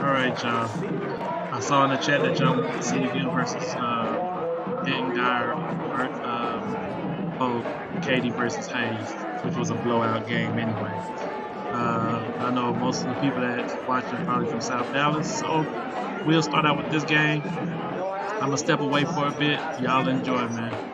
All right, y'all. I saw in the chat that y'all want to see him versus Denton Katie versus Hayes, which was a blowout game anyway. I know most of the people that's watching are probably from South Dallas, so we'll start out with this game. I'm gonna step away for a bit. Y'all enjoy, man.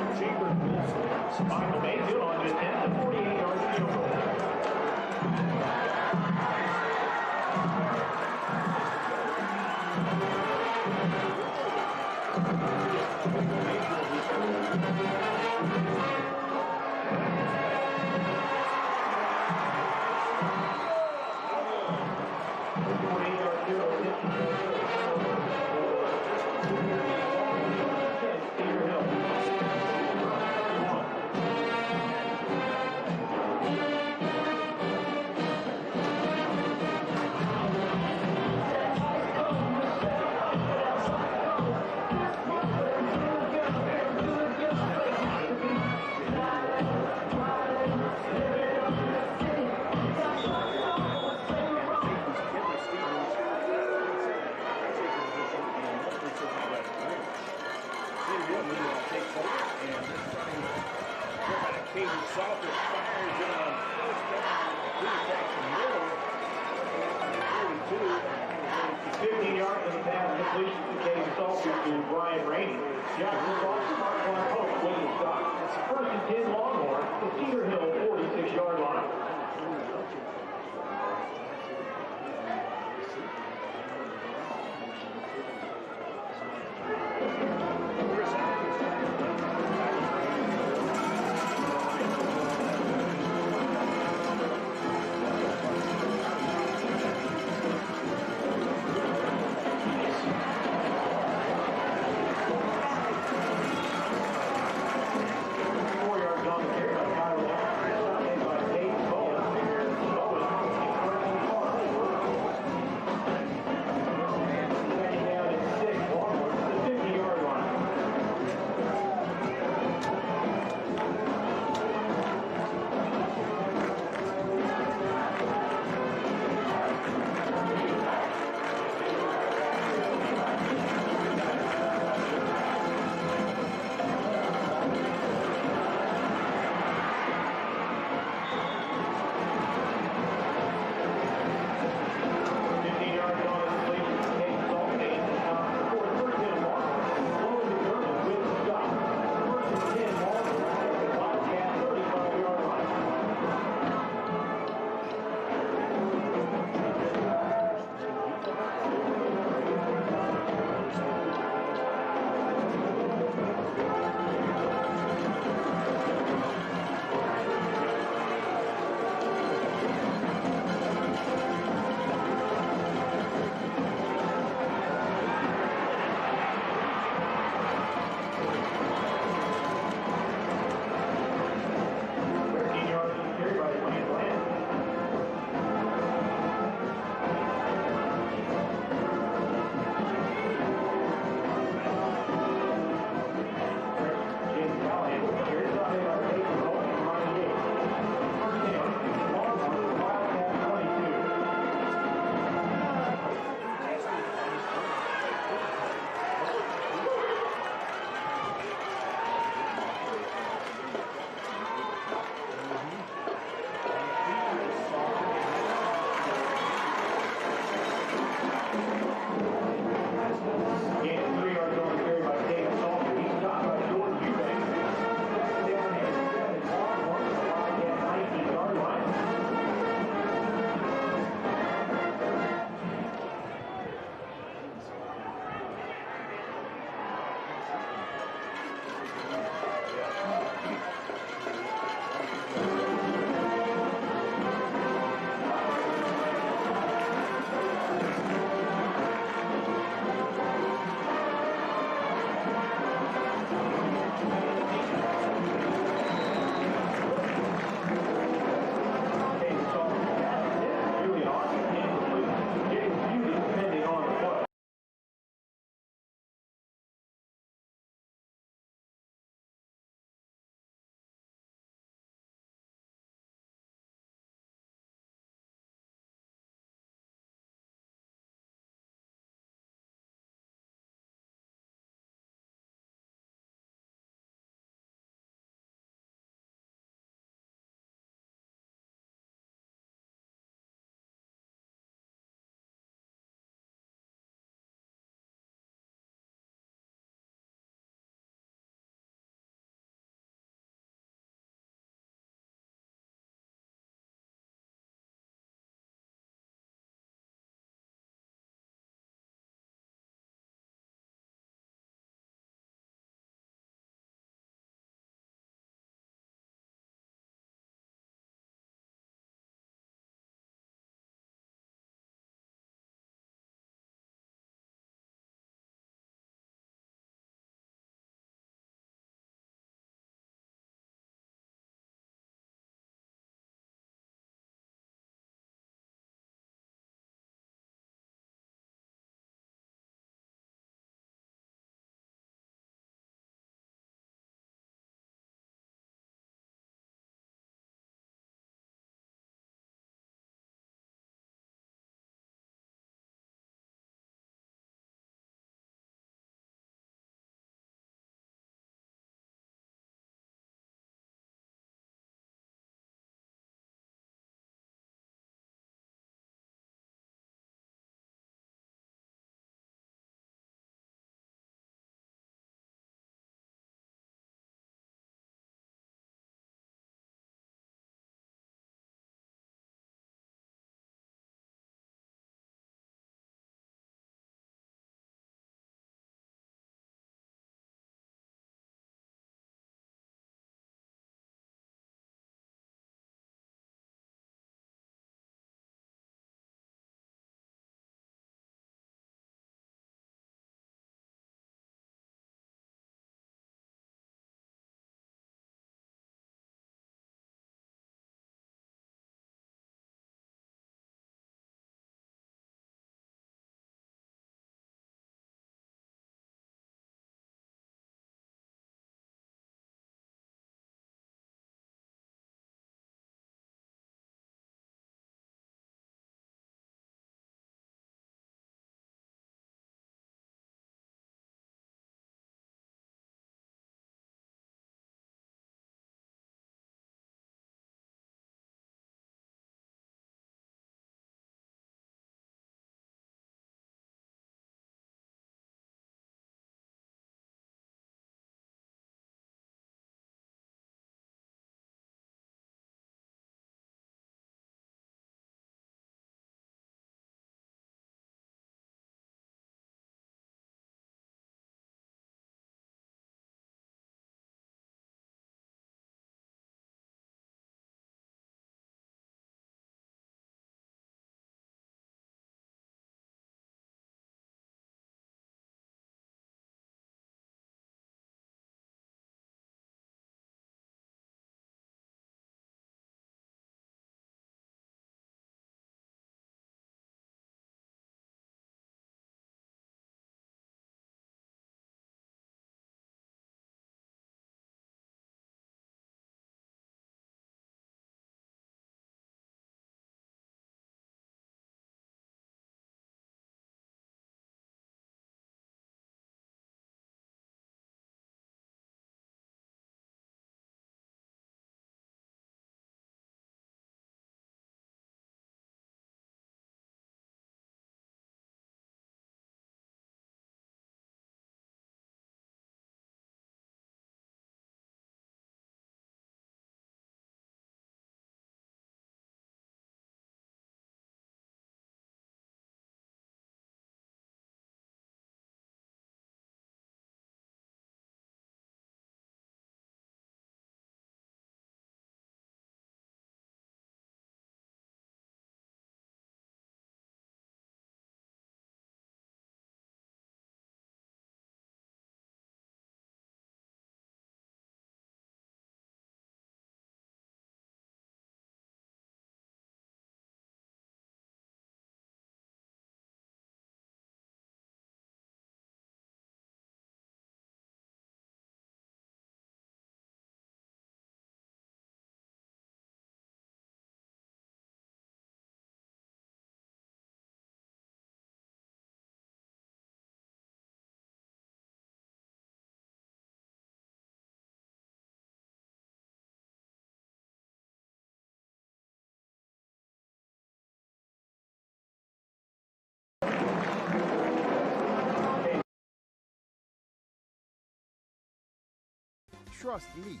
Trust me,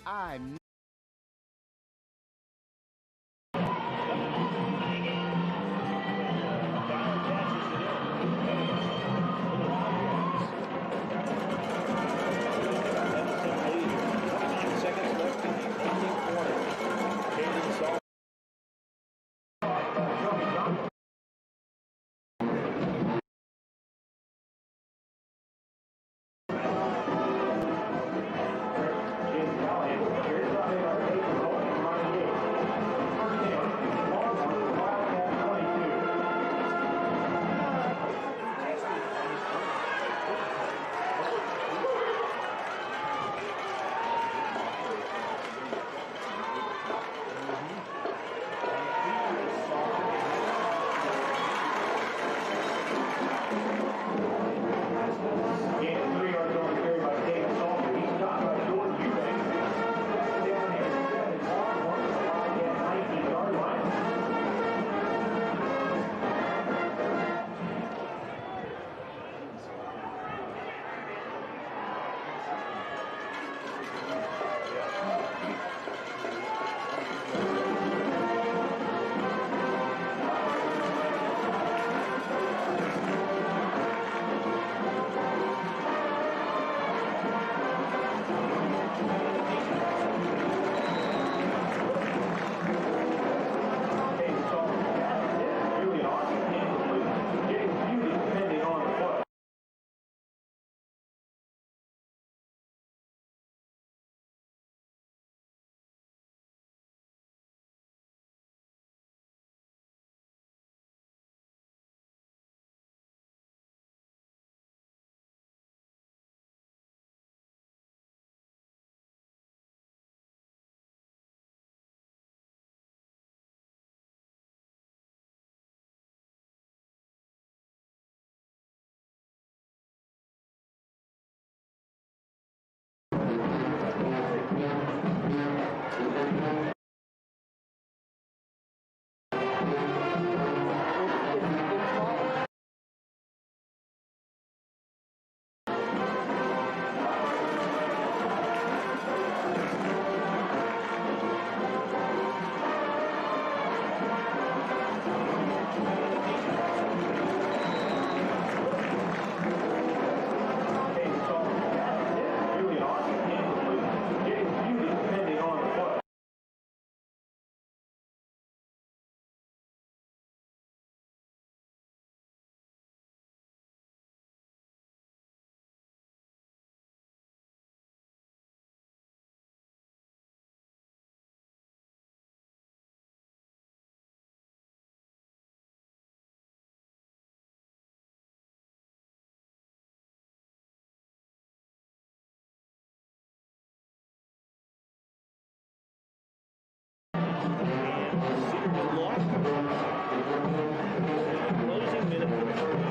I know.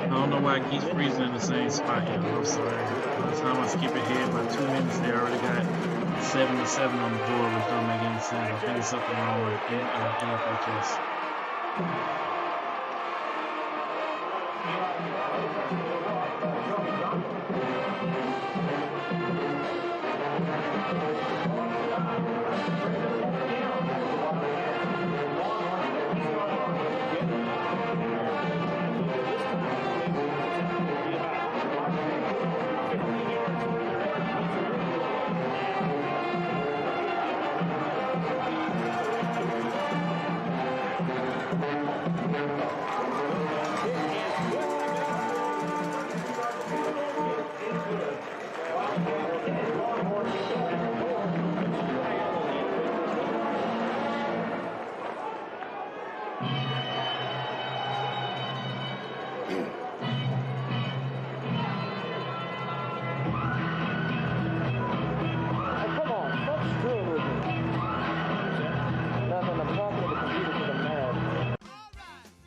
I don't know why it keeps freezing in the same spot here. I'm sorry. By the time I skip ahead by 2 minutes, they already got 7-7 on the board, which don't make any sense. I think there's something wrong with NFHS.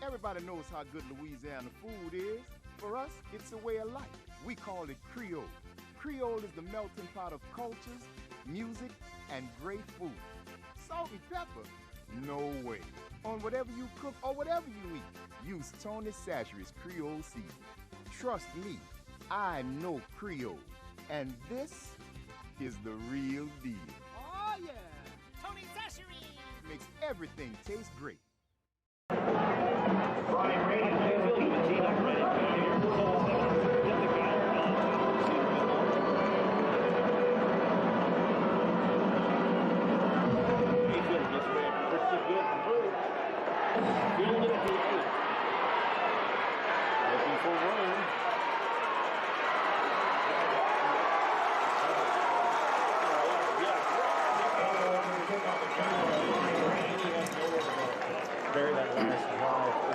Everybody knows how good Louisiana food is. For us, it's a way of life. We call it Creole. Creole is the melting pot of cultures, music, and great food. Salt and pepper? No way. On whatever you cook or whatever you eat, use Tony Chachere's Creole seasoning. Trust me, I know Creole. And this is the real deal. Oh, yeah. Tony Sashiri Makes everything taste great. Brian Ray and Mayfield with a team up ready to go here. Get the guy on top of Cedar. Mayfield just ran pretty good through. Fielded at the 8. Looking for room. Bury that last drive for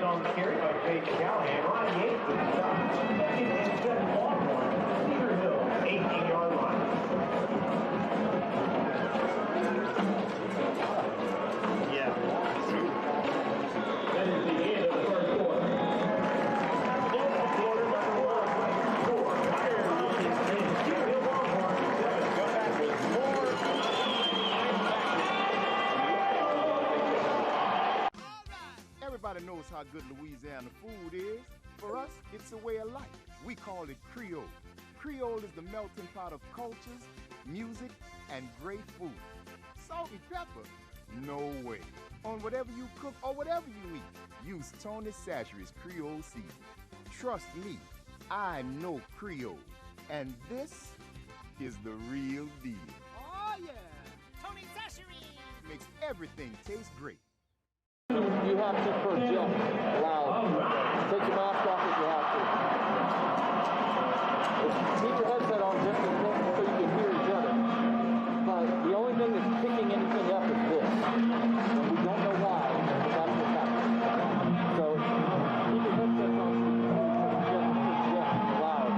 on the carry by Paige Callahan. Ronnie Yates with the stop. Second and 7 Longhorn. Cedar Hill, 18-yard line. Yeah. That is the end of the first quarter. Quarter number 1. 4. Cedar Hill Longhorn. 7. Come back with more. Everybody knows how good Louisiana food is. For us, it's a way of life. We call it Creole. Creole is the melting pot of cultures, music, and great food. Salt and pepper? No way. On whatever you cook or whatever you eat, use Tony Sashiri's Creole seasoning. Trust me, I know Creole. And this is the real deal. Oh, yeah. Tony Sashiri Makes everything taste great. You have to project loud. Take your mask off if you have to. Keep your headset on just a minute so you can hear each other. But the only thing that's picking anything up is this. And we don't know why, but that's what's happening. So keep your headsets on so you can project loud.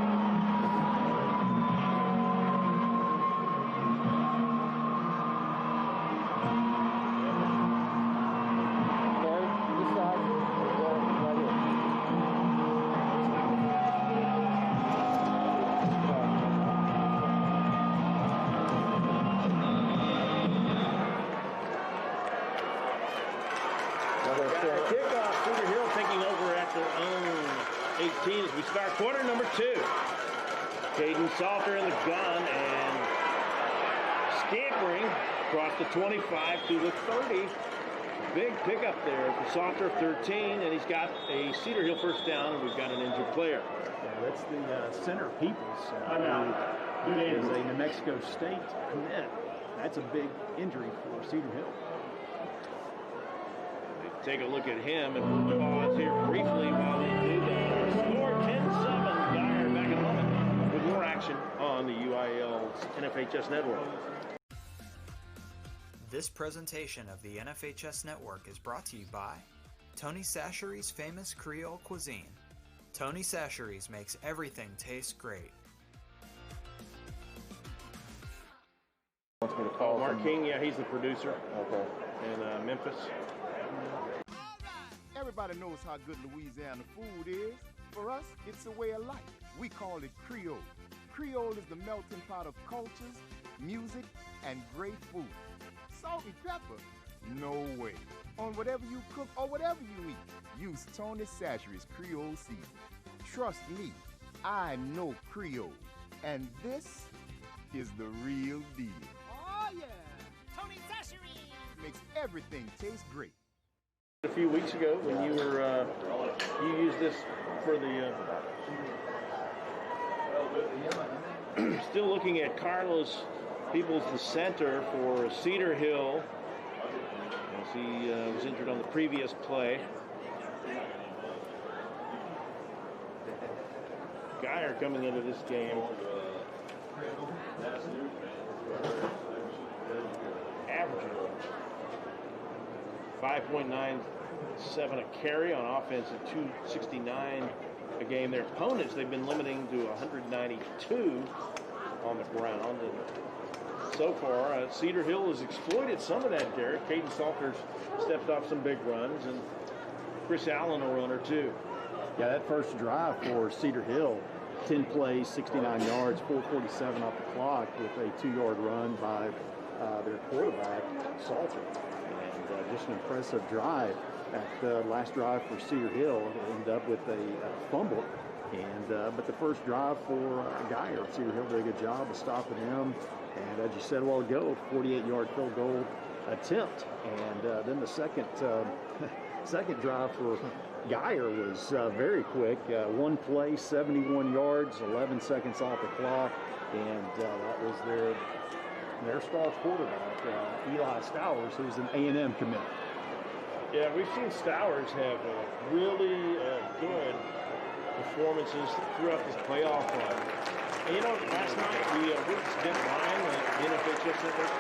Kickoff, Cedar Hill taking over at their own 18 as we start quarter number 2. Caden Salter in the gun and scampering across the 25 to the 30. Big pickup there for Salter, 13, and he's got a Cedar Hill first down, and we've got an injured player. Yeah, that's the center Peoples, who is a New Mexico State commit. That's a big injury for Cedar Hill. Take a look at him and pause here briefly while they do that. Score 10-7. Dyer back in a moment with more action on the UIL's NFHS network. This presentation of the NFHS network is brought to you by Tony Sashiri's famous Creole cuisine. Tony Sashiri's makes everything taste great. Mark King, yeah, he's the producer. Okay. In Memphis. Everybody knows how good Louisiana food is. For us, it's a way of life. We call it Creole. Creole is the melting pot of cultures, music, and great food. Salt and pepper? No way. On whatever you cook or whatever you eat, use Tony Sashiri's Creole seasoning. Trust me, I know Creole. And this is the real deal. Oh, yeah. Tony Sashiri Makes everything taste great. A few weeks ago when you were, you used this for the, still looking at Carlos Peoples, the center for Cedar Hill, as he was injured on the previous play. Geyer coming into this game 5.97 a carry on offense at 269 a game. Their opponents, they've been limiting to 192 on the ground. And so far, Cedar Hill has exploited some of that, Derek. Caden Salter's stepped off some big runs, and Chris Allen a run or two. Yeah, that first drive for Cedar Hill, 10 plays, 69 yards, 4:47 off the clock with a 2-yard run by their quarterback, Salter. And just an impressive drive. That last drive for Cedar Hill ended up with a fumble. And but the first drive for Geyer, Cedar Hill did a good job of stopping him. And as you said a while ago, 48-yard field goal attempt. And then the second drive for Geyer was very quick. One play, 71 yards, 11 seconds off the clock. And that was their star quarterback, Eli Stowers, who's an A&M commit. Yeah, we've seen Stowers have really good performances throughout this playoff run. And you know, last night we witnessed Denton Ryan, the NFHS Network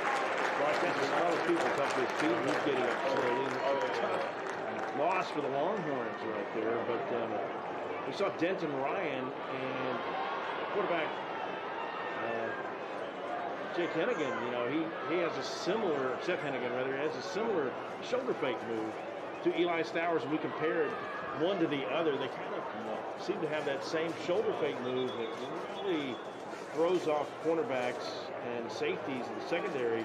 broadcast. A lot of people up to his feet. He's getting tough loss for the Longhorns right there. But we saw Denton Ryan and quarterback Jake Hennigan. You know, he has a similar, Seth Hennigan rather, has a similar shoulder fake move to Eli Stowers. And we compared one to the other. They kind of seem to have that same shoulder fake move that really throws off cornerbacks and safeties in the secondary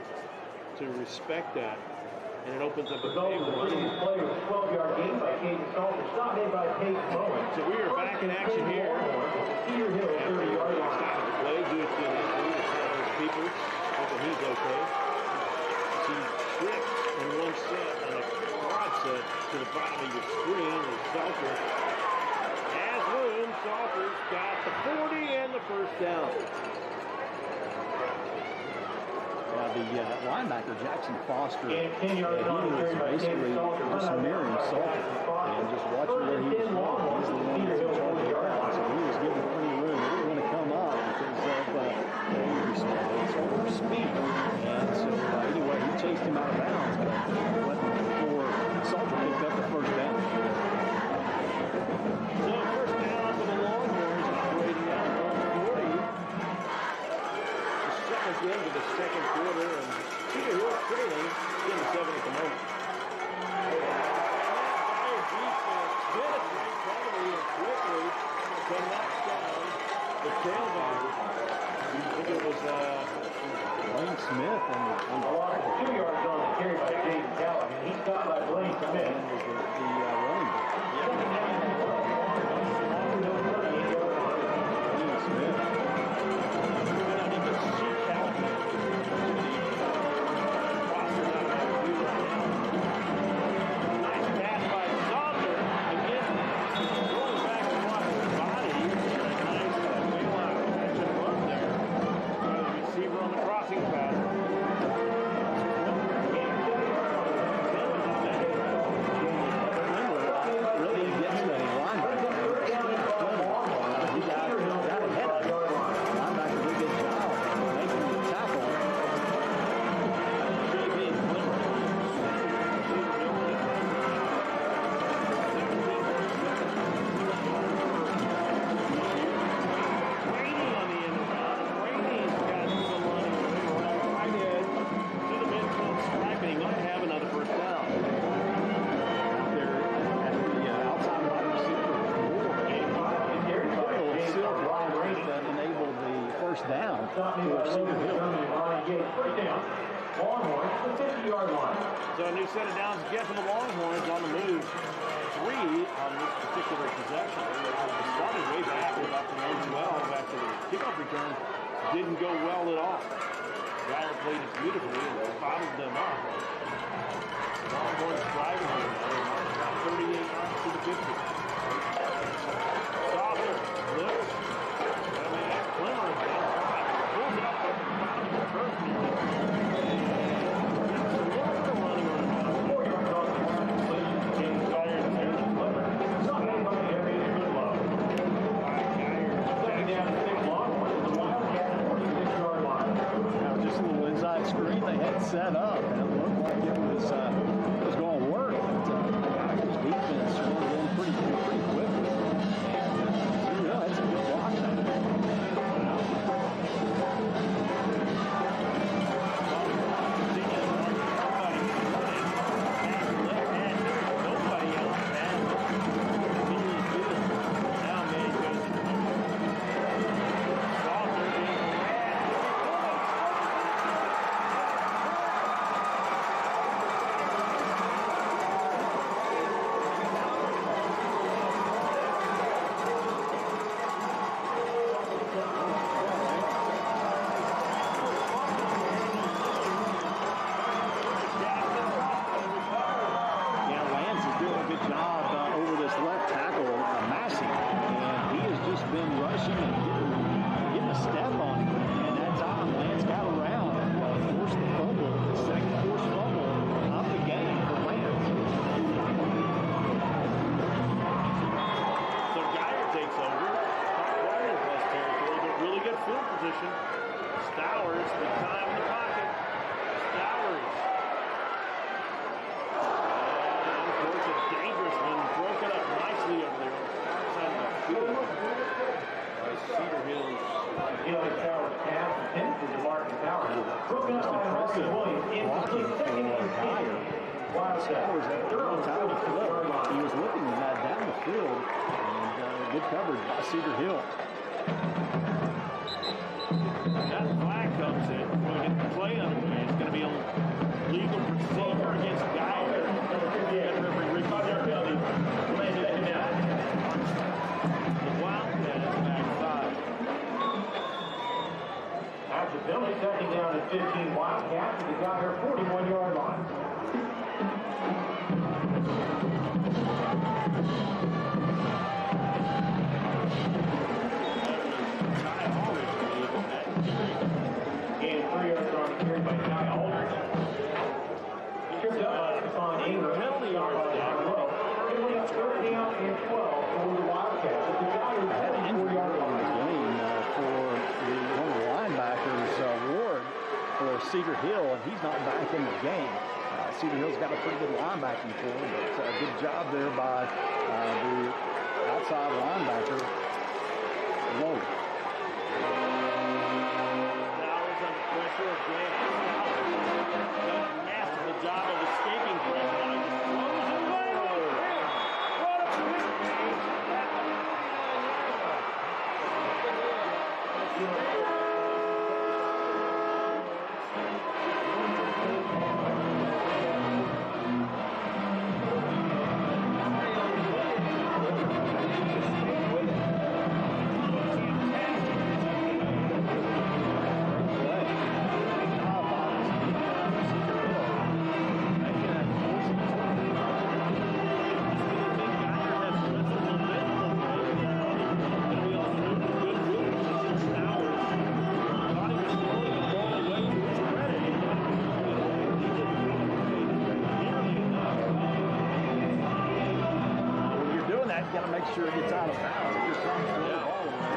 to respect that. And it opens up a big run. Play was 12-yard gain by Caden Salter, stopped in by Peyton Bowen. So we are back in action here. Cedar Hill, 30-yard line. Stop the play, do it to the people. Hopefully he's okay. See trips in one set and a quad set to the bottom of your screen. And Salter has room. Salter's got the 40 and the first down. The linebacker, Jackson Foster, he 10-yard was basically just mirroring Salter and just watching where he was going. He's the one that's in charge of the ground, so he was given plenty of room. He didn't want to come up because of Salter's speed. And so anyway, he chased him out of bounds, but before Salter picked up the first down. So first down for the Longhorns, operating out on 40. Seconds into the second quarter, and Cedar Hill trailing 10-7 at the moment. Penetrate probably and quickly to knock down the tailback. I think it was Blaine Smith and 2 yards on the carry by Jaden Callahan. He's stopped by Blaine Smith. the running back. Blaine Smith. So a new set of downs again for the Longhorns on the move. 3 on this particular possession. It started way back about the 112 after the kickoff return. Didn't go well at all. Geyer played it beautifully and bottled them up. Longhorns driving here. About 38 yards to the 50. Salter looks. Clemmer pulls it up at the bottom of the first. Set up, and it looked like it was going to work. Stowers, big time in the pocket. Stowers. And of course, a dangerous one. Broken up nicely over there on the far side of the field by Cedar Hills. Towers pass intended to Martin Towers. Broken up by Marcus Williams. Blocking for Dyer. Stowers had a little time to flip. He was looking down the field, and good coverage by Cedar Hill. That flag comes in. We're going to get the play underway. It's going to be a legal procedure against Geyer. Referee Ricky Darrell landed him out. The Wildcat is back 5. After penalty, second down at 15, Wildcats at the Geyer 41-yard line. And 3 yards on the carry by Ty Aldridge. He tripped up on Ingram. Penalty yards down low. Third down and 12 for the Wildcats. The Geyer Had an injury early in the game for one of the linebackers, Ward, for Cedar Hill, and he's not back in the game. Cedar Hill's got a pretty good linebacking core, but a good job there by the outside linebacker, Lowe. Stowers under pressure again. Stowers done a masterful job of escaping pressure. Now he just throws it away. What a Got to make sure it gets out of bounds. If you're trying to throw the ball away,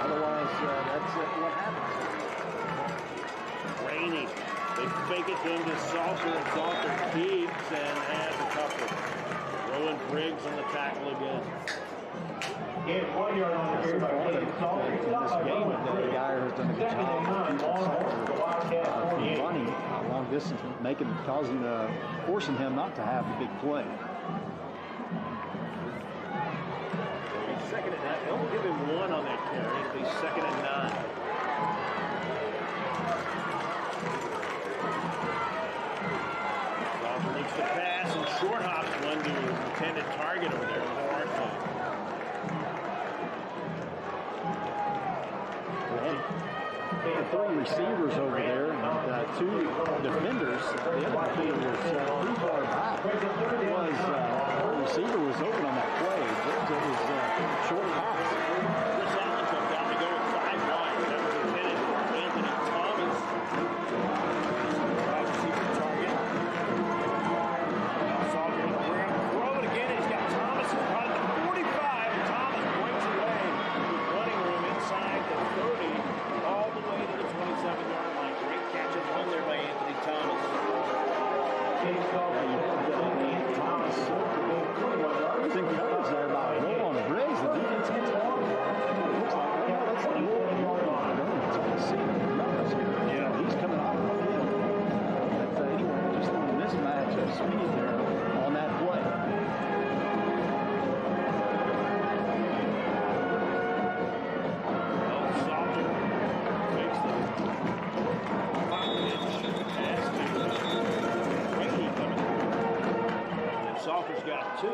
otherwise that's what happens. Rainey. They fake it into Salter, and Salter keeps and has a couple. Rowan Briggs on the tackle again. And 1 yard on the carry by Caleb Salter. In this game, the guy has done a good job of running long distance, forcing him not to have the big play. Second and 9. Don't give him 1 on that carry. It'll be second and 9. Salter looks to pass and short hops one to his intended target over there on the far side. They had 3 receivers over there and 2 defenders. The other defender was pretty far back. The receiver was open on that play. It was short pass. Chris Allen comes down to go with 5 wide. That was intended for Anthony Thomas. Wide receiver target. Salter in the rear. Throw it again. He's got Thomas in front of the 45. And Thomas breaks away with running room inside the 30. All the way to the 27-yard line. Great catch and run there by Anthony Thomas. He's in coverage there by Roll on Briggs. The defense gets one. It looks like, that's the Roll. Yeah, he's coming off the field. Anyway, just a mismatch of speed there on that play. Salter makes the pass to Rainey coming. And Salter's got 2.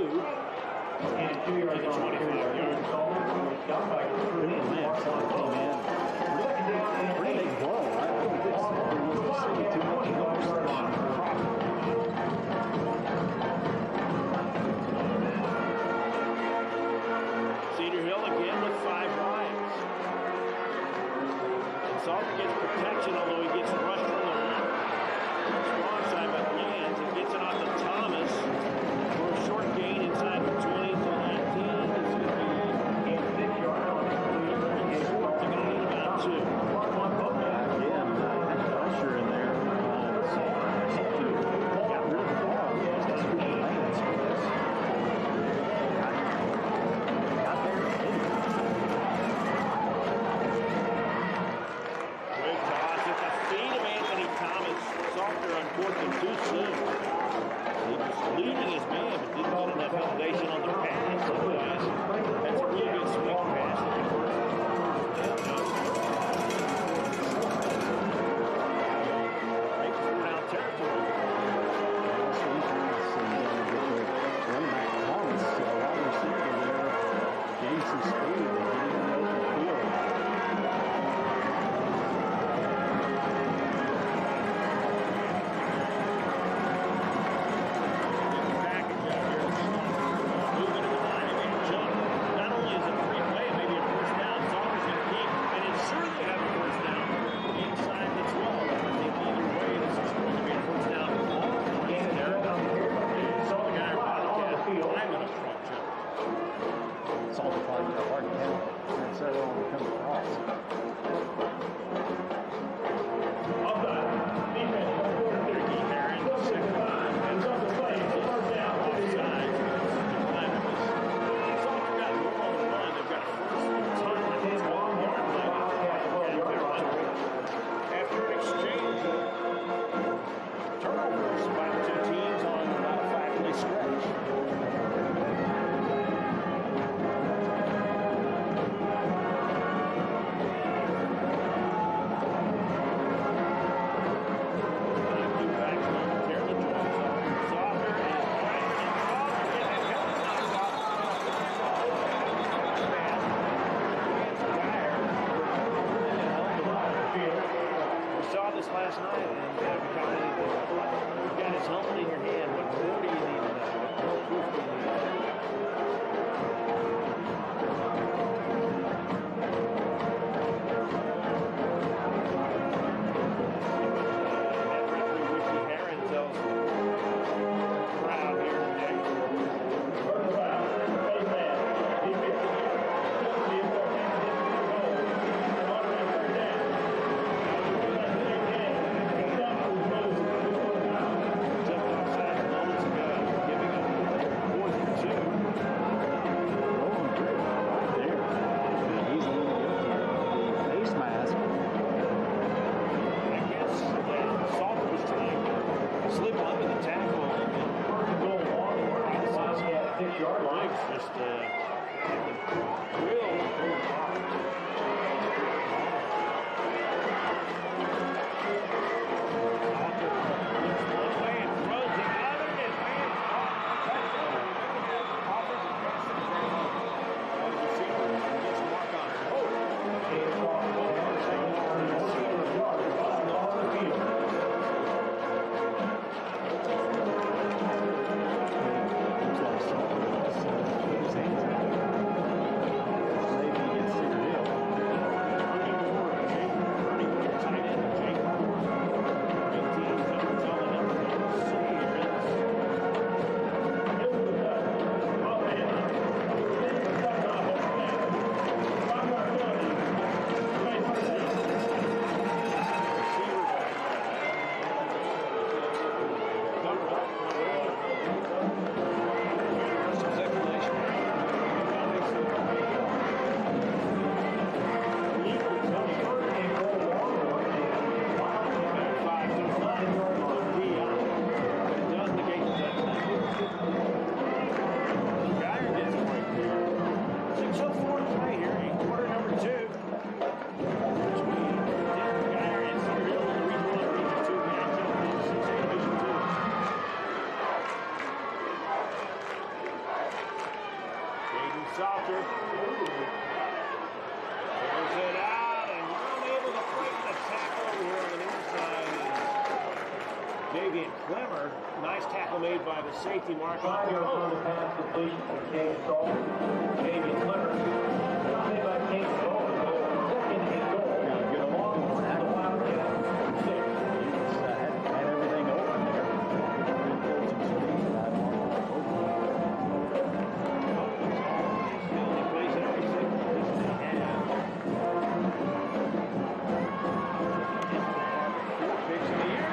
And 2 yards on the 25 yards. Down by Pretty big blow. I think this is too much noise. Cedar Hill again with 5 wides. And Salter gets protection, although he gets rushed from the strong side by Lands and gets it off to Thomas for a short gain inside the 20 to 19. It's going to be 6 yards on the they're going to need about 2. last night, and we commented that you've got his helmet in your hand. What more do you need to know? What more proof do you need? Nice tackle made by the safety mark on the road. Pass completion for James Saul. David Clemmer. Made by James Saul. Second and goal. Get along with the Wildcat. Had everything open there. He plays every single position he has. Four picks in the year.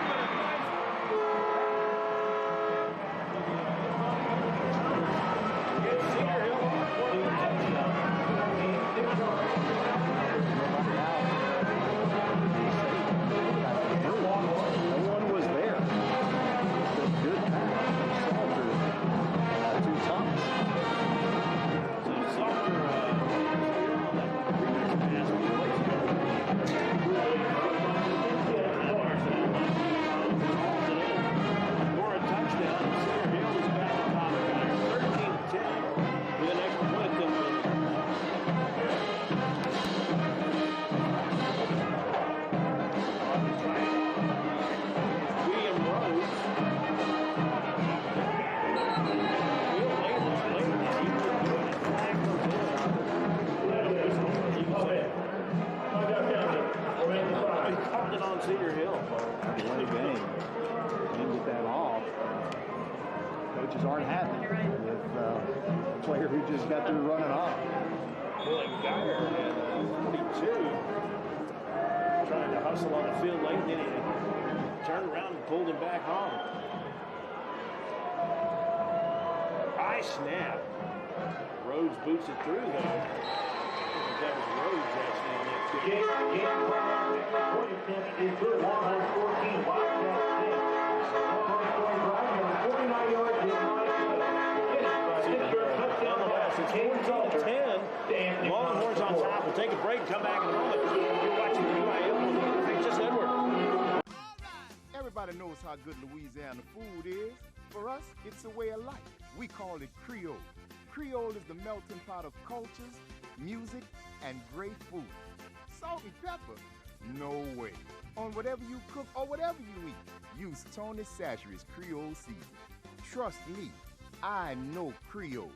Cedar Hill. What a game. Didn't get that off. Coaches aren't happy with a player who just got through running off. Billy Geyer at 42, trying to hustle on the field late, then he turned around and pulled him back home. High snap. Rhodes boots it through though. That was Rhodes actually on that kick. Is good. 114 Wildcat 49 yards in touchdown the pass. It's 10. Longhorns on top. We'll take a break and come back in a moment. You're watching the UIL with Francis Edward. Everybody knows how good Louisiana food is. For us, it's a way of life. We call it Creole. Creole is the melting pot of cultures, music, and great food. Salt and pepper? No way. On on whatever you cook or whatever you eat. Use Tony Sachery's Creole seasoning. Trust me, I know Creole,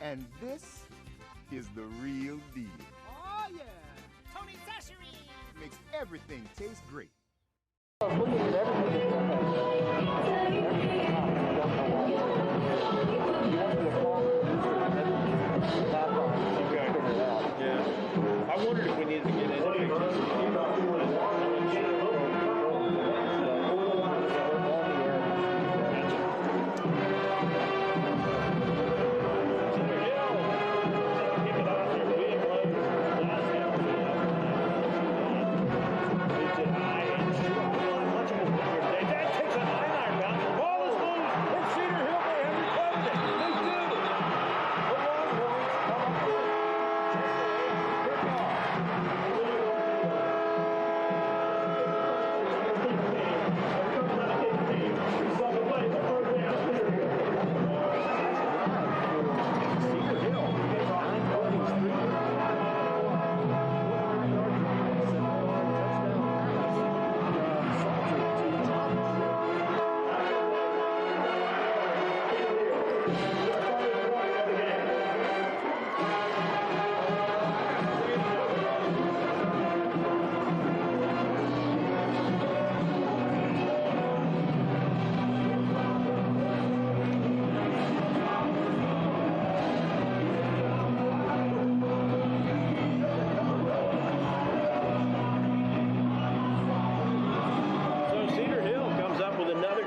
and this is the real deal. Oh yeah, Tony Sachery. Makes everything taste great. Looking at everything Yeah. I wondered if we needed to get into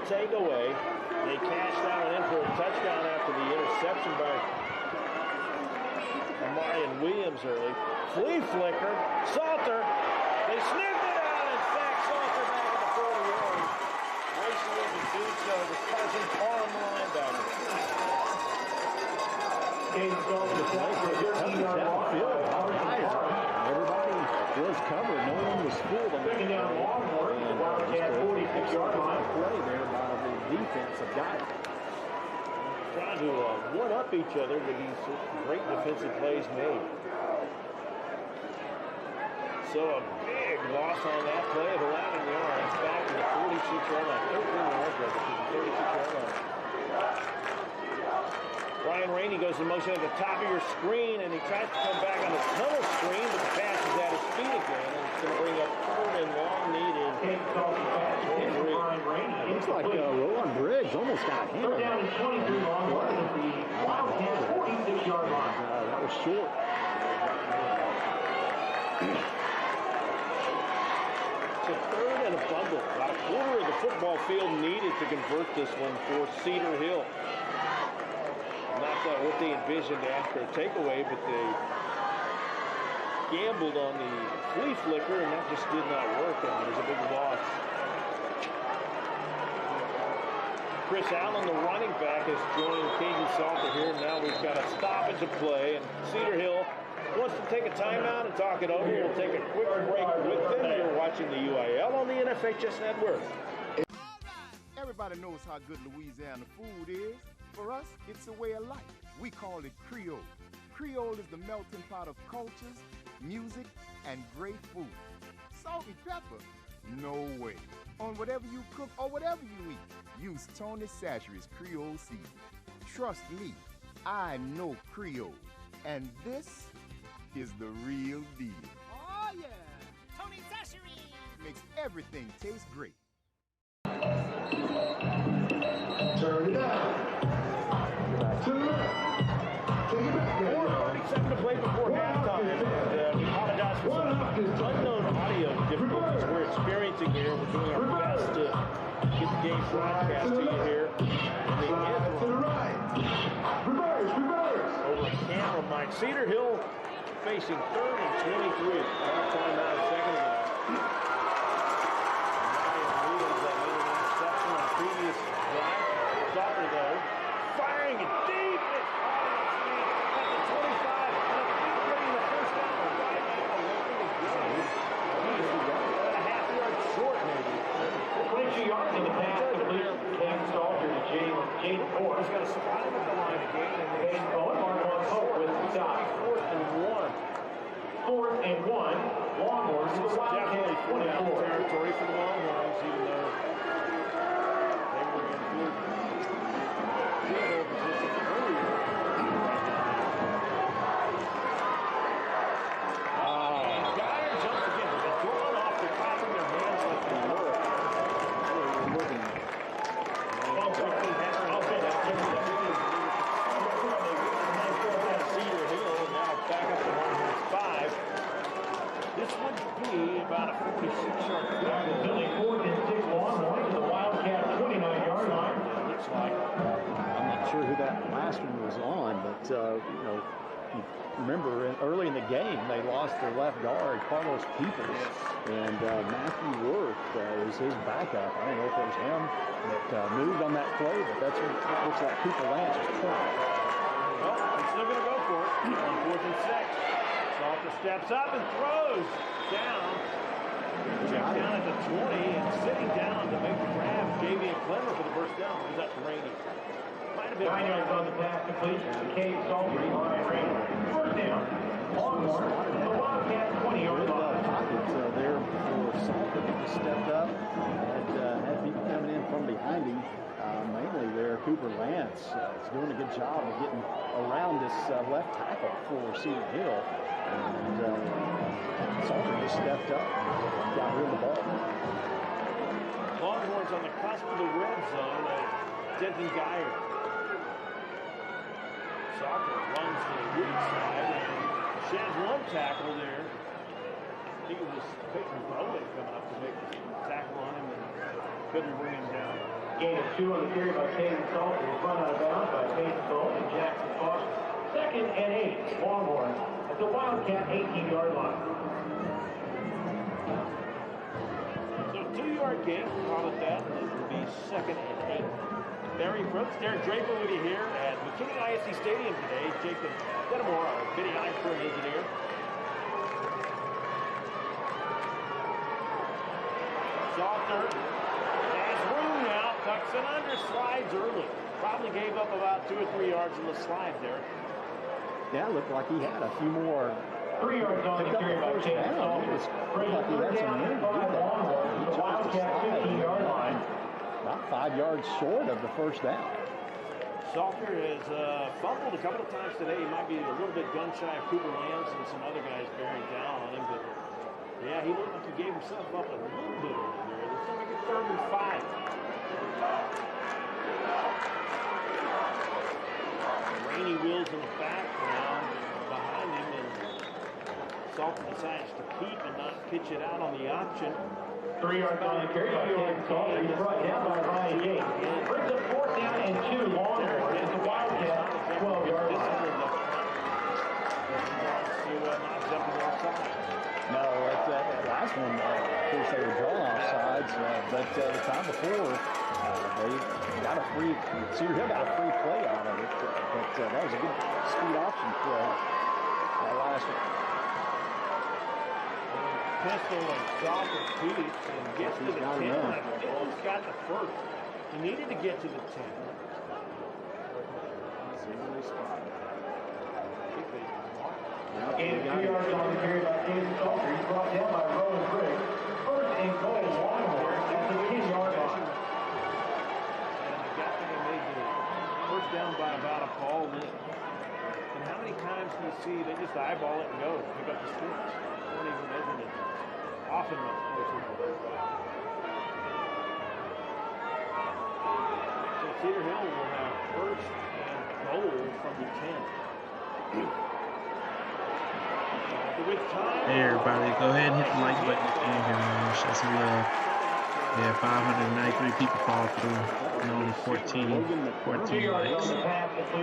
takeaway. They cashed that one in for a touchdown after the interception by Marion Williams early. Flea flicker, Salter. They sniffed it out and sacked Salter back at the 40 yards. Racing in to do so was Carson Parham, the linebacker. Everybody was covered. No one was fooled on the just a 46-yard line play there by the defensive guy. Trying to one-up each other with these great defensive plays made. So a big loss on that play of 11 yards back to the 46-yard line. 13 yards to the 36-yard line. Ryan Rainey goes in motion at the top of your screen, and he tries to come back on the tunnel screen, but the pass is at his feet again, and it's going to bring up third and long needed. It looks like Roland Briggs almost got a handle. Down to 23 long run at the Wildcat 46-yard line. That was short. It's a third and a bundle. About a quarter of the football field needed to convert this one for Cedar Hill. Not what they envisioned after a takeaway, but they gambled on the flea flicker, and that just did not work, and it was a big loss. Chris Allen, the running back, has joined Caden Salter here. Now we've got a stoppage of play, and Cedar Hill wants to take a timeout and talk it over. We'll take a quick break with them. You're watching the UIL on the NFHS Network. Everybody knows how good Louisiana food is. For us, it's a way of life. We call it Creole. Creole is the melting pot of cultures, music, and great food. Salt and pepper? No way. On whatever you cook or whatever you eat, use Tony Sachery's Creole seasoning. Trust me, I know Creole, and this is the real deal. Oh yeah, Tony Sachery. Makes everything taste great. Turn it down. To the left. Take it back there. 47 to play before halftime. And we apologize for some unknown audio difficulties we're experiencing here. We're doing our best to get the game broadcast to you here. And the end To the right. Reverse. over a camera mic. Cedar Hill facing 3rd and 23. Timeout a second ago. Marion Williams that made an interception on previous drive. Salter, though, firing it deep. It's at the 25. And a big getting the first down right at the line to go. About a half yard short, maybe. 22 yards in the pass complete. Cam Salter to Jaden Ford. He's got to spot him at the line again. And they Owen Mark Hope with the stop. 4th and 1. 4th and 1. Longhorns to the Wildcat Definitely 24. territory for the Longhorns. you know, you remember early in the game they lost their left guard, Carlos Peoples, and Matthew Worth is his backup. I don't know if it was him that moved on that play, but that's what it looks like. Cooper Lance was pointing. Well, they're still going to go for it on 4th and 6. Salter steps up and throws down. Check down at the 20 and sitting down to make the grab. J.V. Clemmer for the first down. Was that Rainey? Might have been 9 yards on the pass complete to Cade Salter. First down. Longhorn. The Wildcat 20-yard line. Pocket there before Salter just stepped up and had people coming in from behind him. Mainly there, Cooper Lance is doing a good job of getting around this left tackle for Cedar Hill. And Salter just stepped up and got rid of the ball. Longhorns on the cusp of the red zone. Denton Geyer. Salter runs to the weak side and sheds one tackle there. I think it was Peyton Bowen coming up to make the tackle on him and couldn't bring him down. Gain of 2 on the carry by Caden Salter. Was run out of bounds by Peyton Bowen and Jackson Foster. 2nd and 8. Longhorn at the Wildcat 18-yard line. So 2-yard gain, call it that. It will be 2nd and 8. Barry Brooks, Derek Draper with you here at McKinney ISD Stadium today. Jacob Denimore, our videographer and engineer. Salter has room now, tucks it under, slides early. Probably gave up about 2 or 3 yards in the slide there. Yeah, it looked like he had a few more. 3 yards on the carry by Caden Salter. It looked like he had some room to do that. He chose to slide 15-yard line. About 5 yards short of the first down. Salter has fumbled a couple of times today. He might be a little bit gun-shy of Cooper Lance and some other guys bearing down on him. But, yeah, he looked like he gave himself up a little bit early there. They're still making 3rd and 5. Rainey wheels in the background behind him, and Salter decides to keep and not pitch it out on the option. 3 yards on the carry by Caden Salter. He's brought down by Ryan Yates. Brings up 4th down and 2. Longhorn at the Wildcat 12-yard line. No, that last one, of course, they were drawn offsides, but the time before, they got a free, Cedar Hill got a free play out of it, but that was a good speed option play. That last one. Pistol and Salter keeps and gets to the 10. I think he's got the first. He needed to get to the 10. Gain of 2 yards on the carry by Caden Salter. He's brought down by Rowan Critic. 1st and goal, Longhorn at the 10-yard line. And the guy made the first down by about a ball length. And how many times do you see they just eyeball it and go, pick up the sticks? They don't even measure it. Often much closer. So Cedar Hill will have 1st and goal from the 10. Hey everybody, go ahead and hit the like button if you're in here, man. Show some love. Yeah, 593 people fall through and only 14 likes.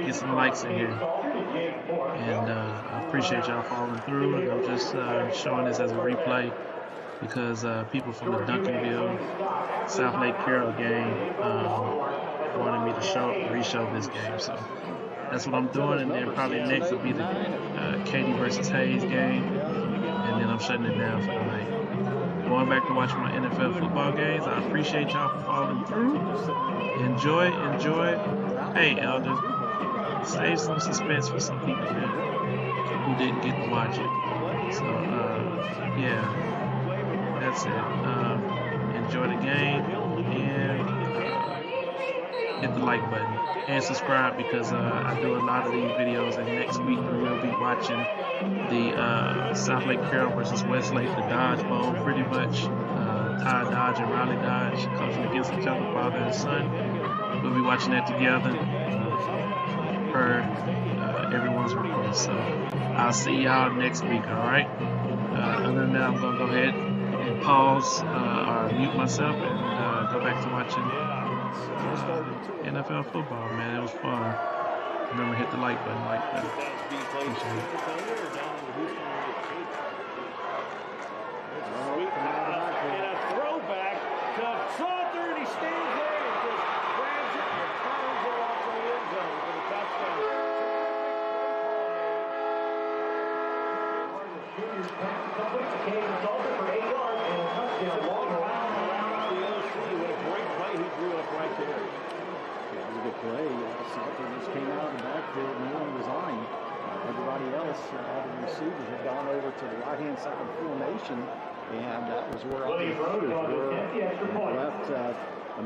Get some likes in here. And I appreciate y'all following through. And I'm just showing this as a replay because people from the Duncanville, Southlake Carroll game wanted me to re-show this game. So that's what I'm doing, and then probably next will be the Katy versus Hayes game, and then I'm shutting it down for the night. Going back to watching my NFL football games. I appreciate y'all for following through. Enjoy. Hey, Elder, save some suspense for some people, man, who didn't get to watch it. So, yeah, that's it. Enjoy the game, and hit the like button and subscribe because I do a lot of these videos, and next week we will be watching the Southlake Carroll versus Westlake, the Dodge Bowl, pretty much. Ty Dodge and Riley Dodge coaching against each other, father and son. We'll be watching that together per everyone's request. So I'll see y'all next week, alright? Other than that, I'm going to go ahead and pause or mute myself and go back to watching NFL football, man. It was fun. Remember, hit the like button, like that. That's being played in Cedar or down in the Houston area. Sweet pass and a throwback to Salter, and he stands there and just grabs it and turns it off to the end zone for the touchdown. Junior's pass is complete to Caden Salter for 8 yards and a touchdown. Long around the OC. What a great play he drew up right there. It was a good play. Salter just came out of the backfield, no one was on him. Everybody else, all the receivers had gone over to the right-hand side of the formation, and that was where all the receivers were left a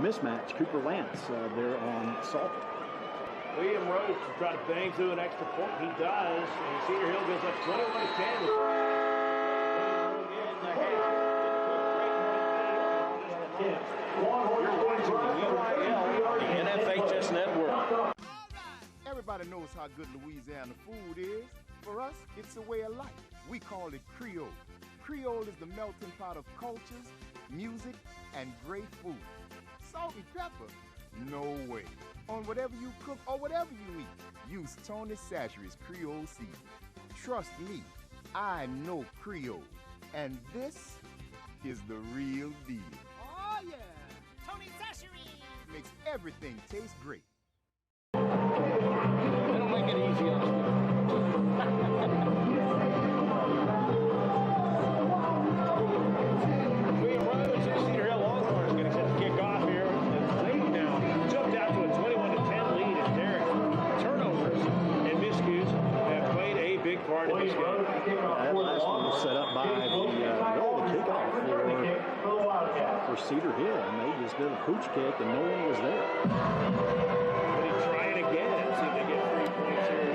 mismatch. Cooper Lance there on Salter. William Rhodes to try to bang through an extra point. He does, and Cedar Hill goes up 21-10. You're watching the UIL, the NFHS Network. Everybody knows how good Louisiana food is. For us, it's a way of life. We call it Creole. Creole is the melting pot of cultures, music, and great food. Salt and pepper? No way. On whatever you cook or whatever you eat, use Tony Sachery's Creole seasoning. Trust me, I know Creole. And this is the real deal. Oh, yeah. Tony Sachery Makes everything taste great. They don't make it easy on William Rhodes and Cedar Hill Longhorns going to set the kick off here. And they now jumped out to a 21-10 lead as Derek turnovers and miscues have played a big part in this game. That last one was set up by the kickoff for Cedar Hill, and they just did a pooch kick, and no one was there. But he's trying again and see if they get 3 points here.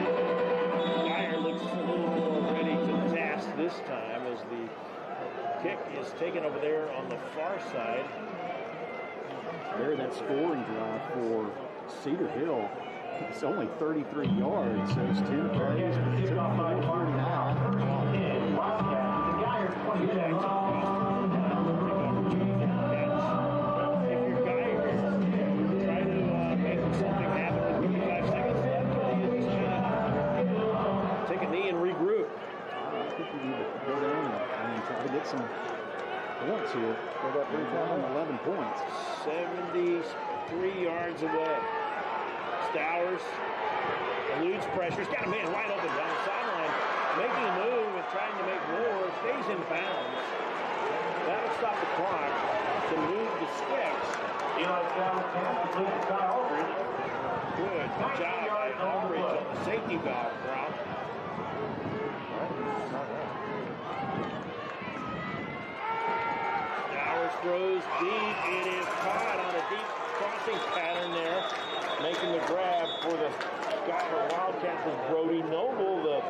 Dyer looks a little more ready to the task this time as the kick is taken over there on the far side. There, that scoring drive for Cedar Hill. It's only 33 yards, so it's 10 plays. It took 4:49. Wildcat, the Geyer 20. Some points here. They got 11 points. 73 yards away. Stowers eludes pressure. He's got a man wide open down the sideline, making a move and trying to make more. Stays in bounds. That'll stop the clock to move the sticks. Eli Stowers pass complete to Ty Aldridge. Good job by Aldridge on the safety valve drop. Throws deep. It is caught on a deep crossing pattern there, making the grab for the Geyer Wildcats is Brody Noble, the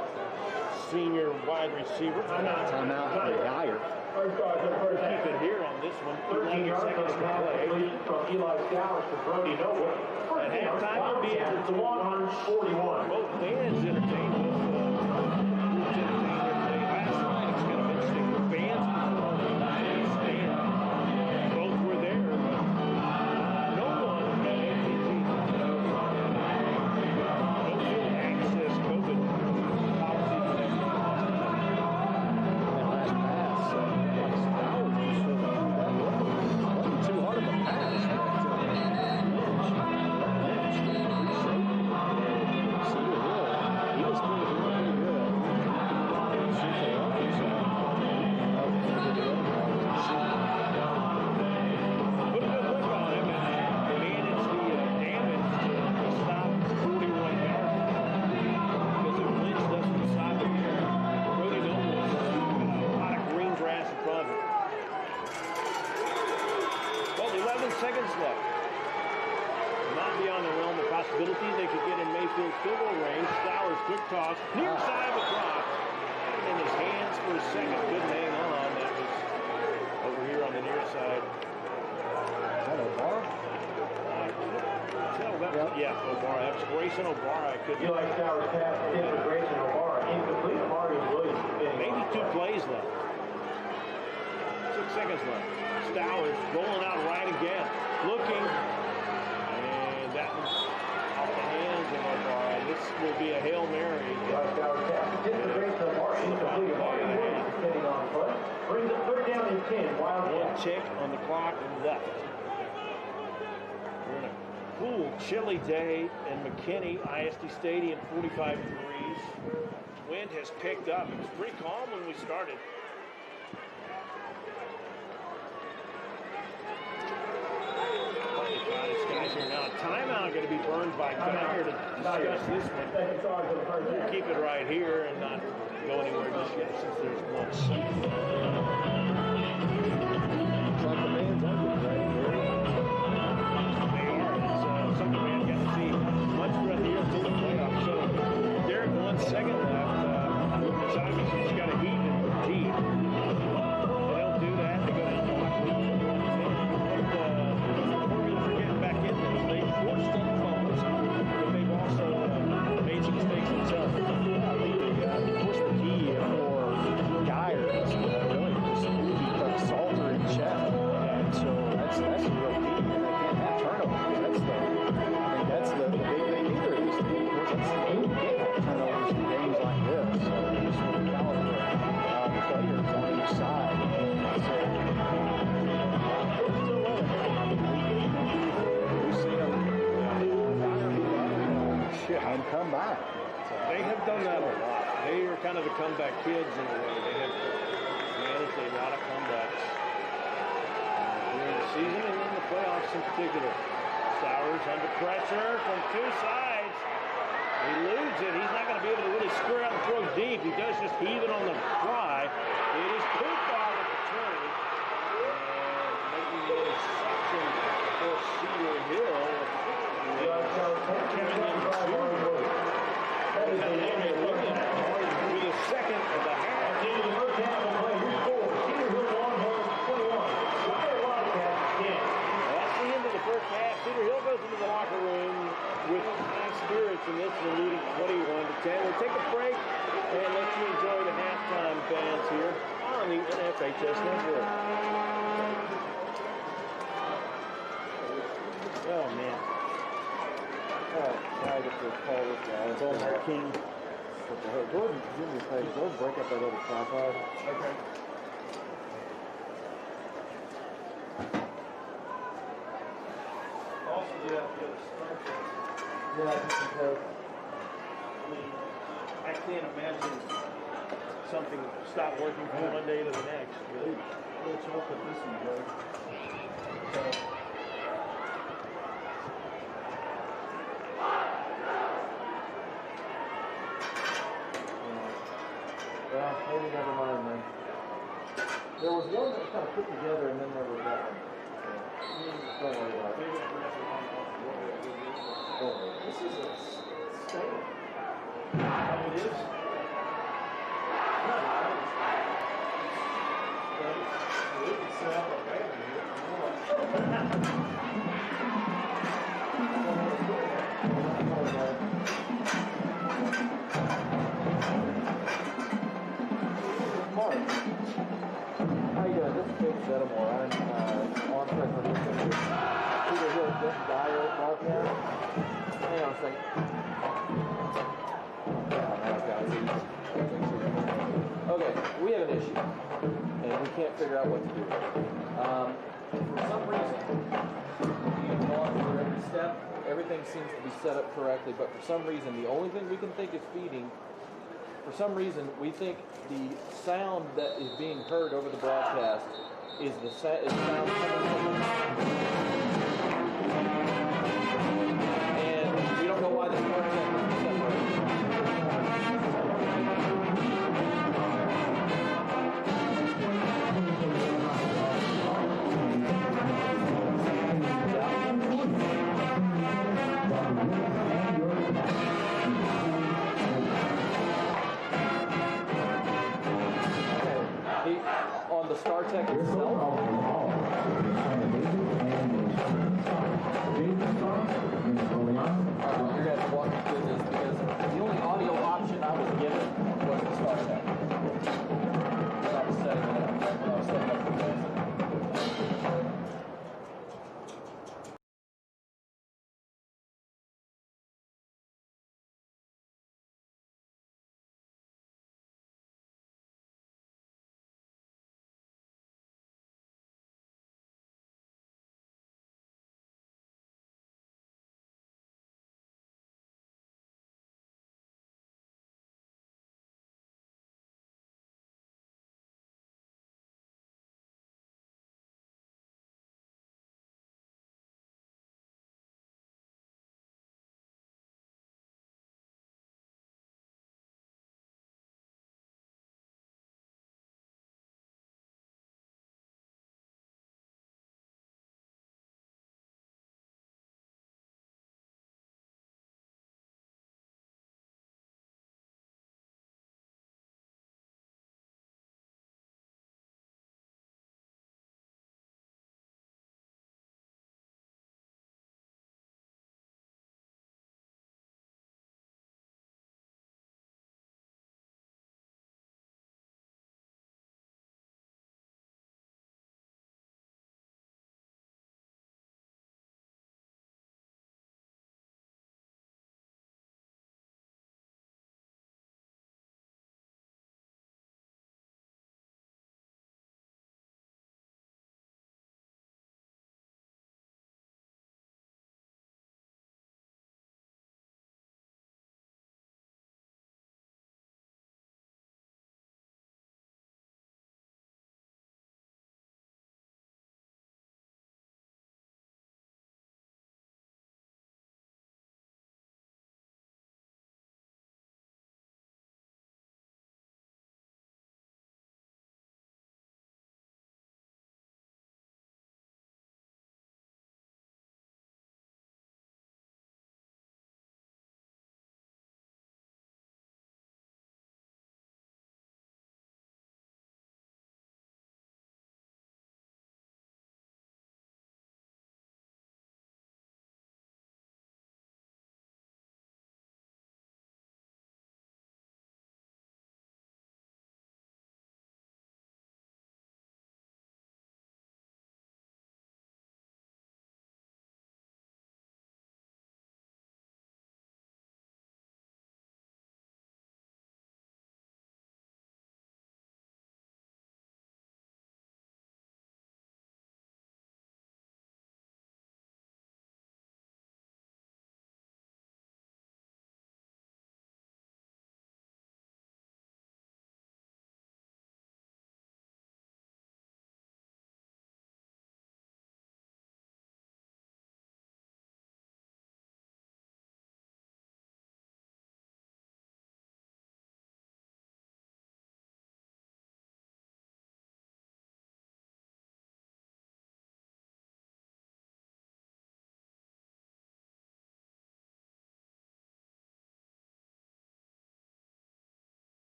senior wide receiver. Timeout for Geyer. Keep it here on this one. 13 yards on the pass from Eli Stowers to Brody Noble. At halftime, we'll be able to 141. Both fans entertained with groups entertained their play last night. It's kind of interesting. The fans seconds left. Not beyond the realm of possibility. They could get in Mayfield's field goal range. Stowers, quick toss, near side of the drop. In his hands for a second. Couldn't hang on. That was over here on the near side. Is that O'Barr? Yeah, O'Barr. That was Grayson O'Barr. I couldn't. Eli Stowers pass in for Grayson O'Barr. Incomplete. Mario Williams. Maybe 2 plays left. 6 seconds left. Stowers rolling out right again. Looking. And that was off the hands of O'Barr. This tick on the clock left. We're in a cool, chilly day in McKinney ISD Stadium, 45 degrees. Wind has picked up. It was pretty calm when we started. Guys here now. Timeout going to be burned by Geyer to discuss this one. We'll keep it right here and not go anywhere just yet since there's 1 second. Looks like the man's ugly right here. They are. It's something we haven't got to see much throughout the year until the playoffs. So, Derek, 1 second left. It's obvious he's got a heat in the team. They don't do that. They go down to the locker room. They forced some fumbles, but they've also made some mistakes themselves. I think of course, the key for Geyer is really just keep Salter in check, and so that's the real key. And they can't have turnovers. That's the big thing either. Is of course that's the you can't have turnovers in games like this. So just for the caliber of the players on each side. So, and come back. They have done that a lot. They are kind of the comeback kids in a way. They have managed a lot of comebacks during the season and in the playoffs in particular. Sowers under pressure from 2 sides. He eludes it. He's not going to be able to really square out and throw deep. He does just heave it on the fly. It is pooped out at the 20. And making the interception for Cedar Hill. With a second of the half. That's the end of the first half. Cedar Hill goes into the locker room with high spirits in this one, leading 21-10. We'll take a break and let you enjoy the halftime bands here on the NFHS Network. Oh, man. Now I get to call this guy. It's on our king. Jordan, do me a favor. Go break up that other tripod. Okay. Also, you have to start. Yeah, just because. I mean, I can't imagine something stop working from one day to the next. Really. Let's hope that this one goes. Well, maybe never mind then. There was one that was kind of put together and then there was that one. So, don't worry about it. Don't worry. This is a state. It is? Mark, how you doing? This is Jake Zeddemore. I'm on track for this Cedar Hill Geyer broadcast. Hang on a second. Okay, we have an issue, and we can't figure out what to do. For some reason, we've gone through every step. Everything seems to be set up correctly, but for some reason, the only thing we can think is feeding. For some reason, we think the sound that is being heard over the broadcast is the sound coming from and we don't know why the start segment is on the StarTech itself. You're going to have to walk me through this because the only audio option I was given was the StarTech. When I was setting it up.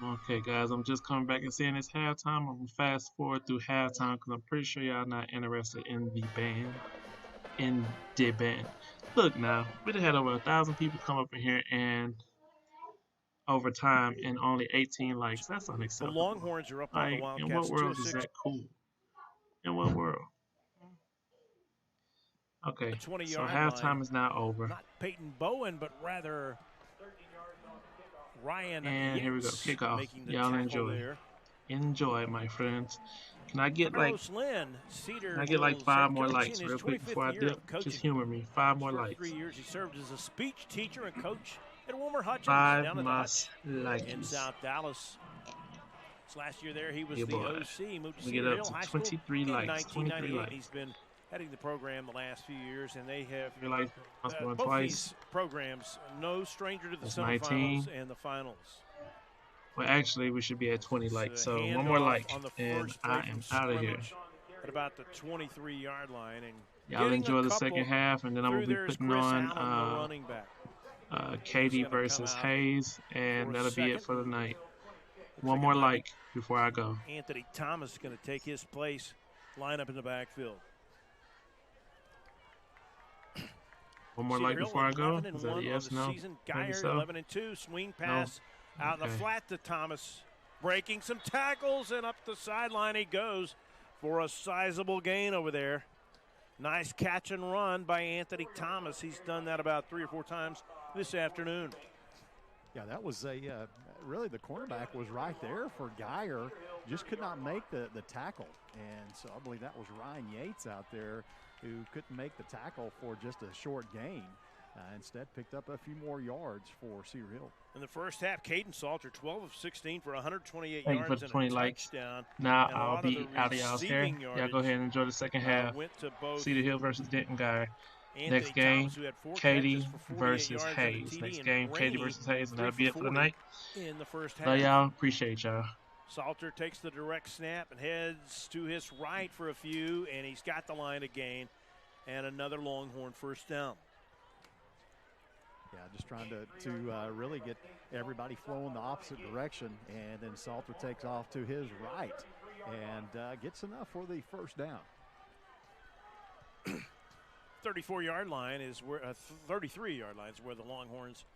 Okay, guys, I'm just coming back and saying it's halftime. I'm gonna fast forward through halftime because I'm pretty sure y'all not interested in the band. Look now, we done had over 1,000 people come up in here and over time and only 18 likes. That's The unacceptable. Longhorns are up on the Like, Wildcats. in what world is 206. that cool? In what world? Okay, so 20-yard halftime line. is now over. Not Peyton Bowen, but rather Ryan And here we go, Yates kickoff. making the Y'all tackle enjoy. there. Enjoy, my friends. Can I get like Carlos Lynn, Cedar Can I get like Hill's 5 head more coach likes in his real quick 25th before I year dip? of coaching. Just humor me. 5 more For likes. 3 years, he served as a speech teacher and coach at Wilmer Hutchins 5 down at the Hutch in likes. South Dallas. This last year there, he was Yeah, the boy. OC. Moved to We Cedar get up Hill to High School 23 in likes. 23 1998. likes. He's been heading the program the last few years, and they have 3 likes. Going both twice. these programs no stranger to the That's semifinals 19. and the finals. Well, actually, we should be at 20 It's likes. a So one more handoff like, on the and first I play am from out of here. scrimmage At about the 23-yard line, and Y'all getting enjoy a the couple second half, and then I'm through gonna be there is putting Chris on Allen, the running back. Katie gonna come versus out Hayes, and for a that'll be it second. for the night. Looks One like more it might be like before I go. Anthony Thomas is going to take his place, line up in the backfield. One more Cedar like Hill, before I go. 11-1 Is that a yes, on the no? season. Maybe Geyer, so. 11-2, swing pass out in the Okay. flat to Thomas, breaking some tackles, and up the sideline he goes for a sizable gain over there. Nice catch and run by Anthony Thomas. He's done that about 3 or 4 times this afternoon. Yeah, that was really the cornerback was right there for Geyer. Just could not make the tackle. And so I believe that was Ryan Yates out there who couldn't make the tackle for just a short gain. Instead picked up a few more yards for Cedar Hill. In the first half, Caden Salter, 12 of 16 for 128 Thank you yards for the and 20 a likes. touchdown. Now And a I'll lot of be the out of y'all's hair. receiving Y'all go yardage, ahead and enjoy the second half. went to both Cedar Hill versus Denton Guy. Anthony Next game, Thomas, who had 4 Katie catches for 48 versus yards and a Hayes. TD, Next and game, Katie Rainey, versus Hayes, and 3 that'll be it for the 40 night. in the first half. Love y'all. Appreciate y'all. Salter takes the direct snap and heads to his right for a few, and he's got the line to gain, and another Longhorn first down. Yeah, just trying to really get everybody flowing the opposite direction, and then Salter takes off to his right and gets enough for the first down. 34-yard line is where 33-yard line is where the Longhorns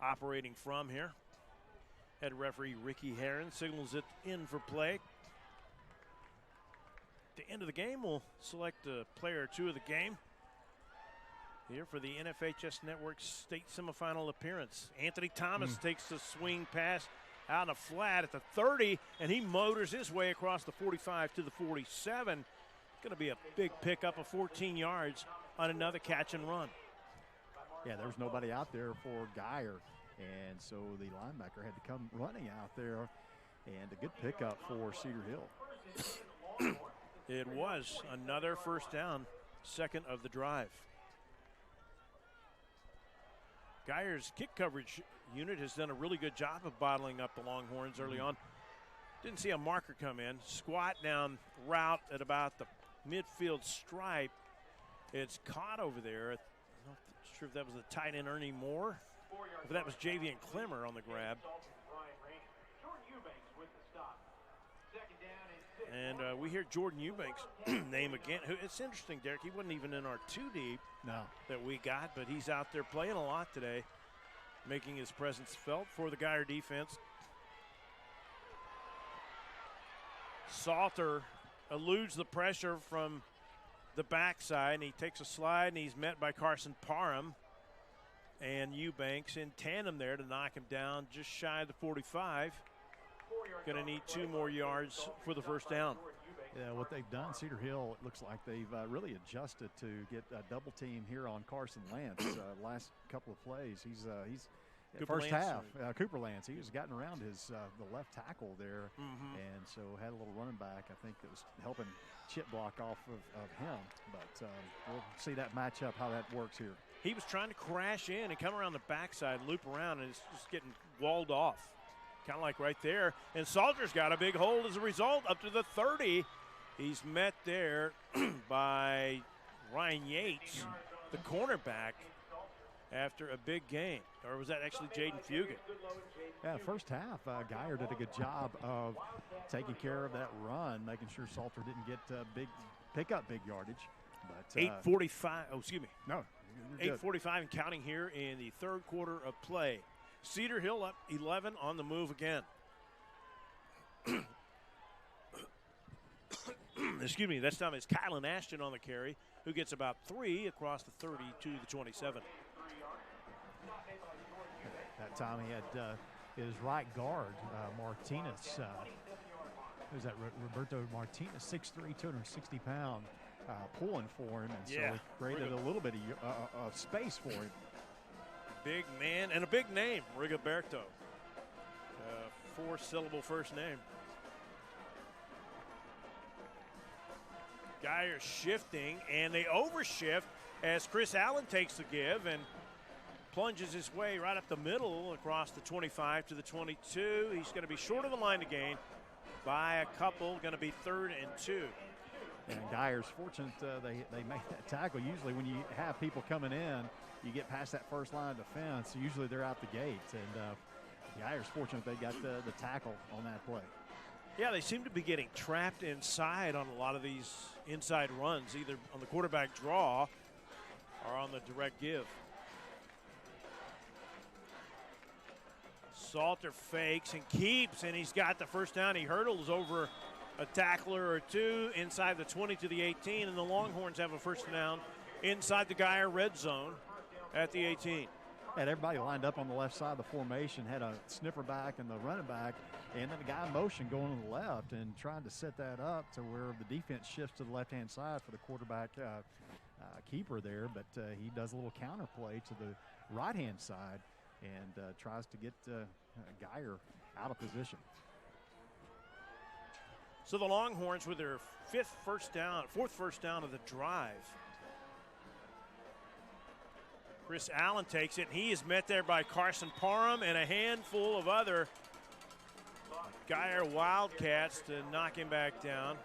operating from here. Head referee Ricky Herron signals it in for play. At the end of the game, we'll select a player or two of the game. Here for the NFHS Network state semifinal appearance. Anthony Thomas takes the swing pass out in a flat at the 30, and he motors his way across the 45 to the 47. Going to be a big pickup of 14 yards on another catch and run. Yeah, there was nobody out there for Geyer, and so the linebacker had to come running out there, and a good pickup for Cedar Hill. It was another first down, second of the drive. Geyer's kick coverage unit has done a really good job of bottling up the Longhorns early on. Didn't see a marker come in. Squat down route at about the midfield stripe. It's caught over there. I'm not sure if that was the tight end Ernie Moore, if that was Javian Clemmer on the grab. And we hear Jordan Eubanks' name again. It's interesting, Derek. He wasn't even in our 2 deep that we got, but he's out there playing a lot today, making his presence felt for the Geyer defense. Salter eludes the pressure from the backside, and he takes a slide, and he's met by Carson Parham and Eubanks in tandem there to knock him down just shy of the 45. Going to need 2 more yards for the first down. Yeah, what they've done, Cedar Hill, it looks like they've really adjusted to get a double team here on Carson Lance. Last couple of plays, he's first half. Cooper Lance, he was gotten around his the left tackle there, and so had a little running back, I think, that was helping chip block off of him. But we'll see that matchup, how that works here. He was trying to crash in and come around the backside, loop around, and it's just getting walled off. Kind of like right there. And Salter's got a big hold as a result up to the 30. He's met there by Ryan Yates, the cornerback. after a big game. Or was that actually Jaden Fugit? Yeah, first half, Geyer did a good job of taking care of that run, making sure Salter didn't get pick up big yardage. But 8:45. Oh, excuse me. No, 8:45 and counting here in the third quarter of play. Cedar Hill up 11 on the move again. Excuse me. This time it's Kylan Ashton on the carry, who gets about 3 across the 30 to the 27. That time he had his right guard, Martinez. Who's that? Roberto Martinez, 6'3", 260 pound, pulling for him, and so it created a little bit of space for him. Big man and a big name, Rigoberto. 4-syllable first name. Geyer shifting, and they overshift as Chris Allen takes the give and plunges his way right up the middle across the 25 to the 22. He's going to be short of the line to gain by a couple, going to be 3rd and 2. And Geyer's fortunate they make that tackle. Usually when you have people coming in, you get past that first line of defense. Usually they're out the gate, and Geyer's fortunate they got the tackle on that play. Yeah, they seem to be getting trapped inside on a lot of these inside runs, either on the quarterback draw or on the direct give. Salter fakes and keeps, and he's got the first down. He hurdles over a tackler or two inside the 20 to the 18, and the Longhorns have a first down inside the Geyer red zone at the 18. Had everybody lined up on the left side of the formation, had a sniffer back and the running back, and then the guy in motion going to the left and trying to set that up to where the defense shifts to the left-hand side for the quarterback keeper there, but he does a little counter play to the right-hand side and tries to get Geyer out of position. So the Longhorns with their fourth first down of the drive. Chris Allen takes it, and he is met there by Carson Parham and a handful of other Geyer Wildcats to knock him back down.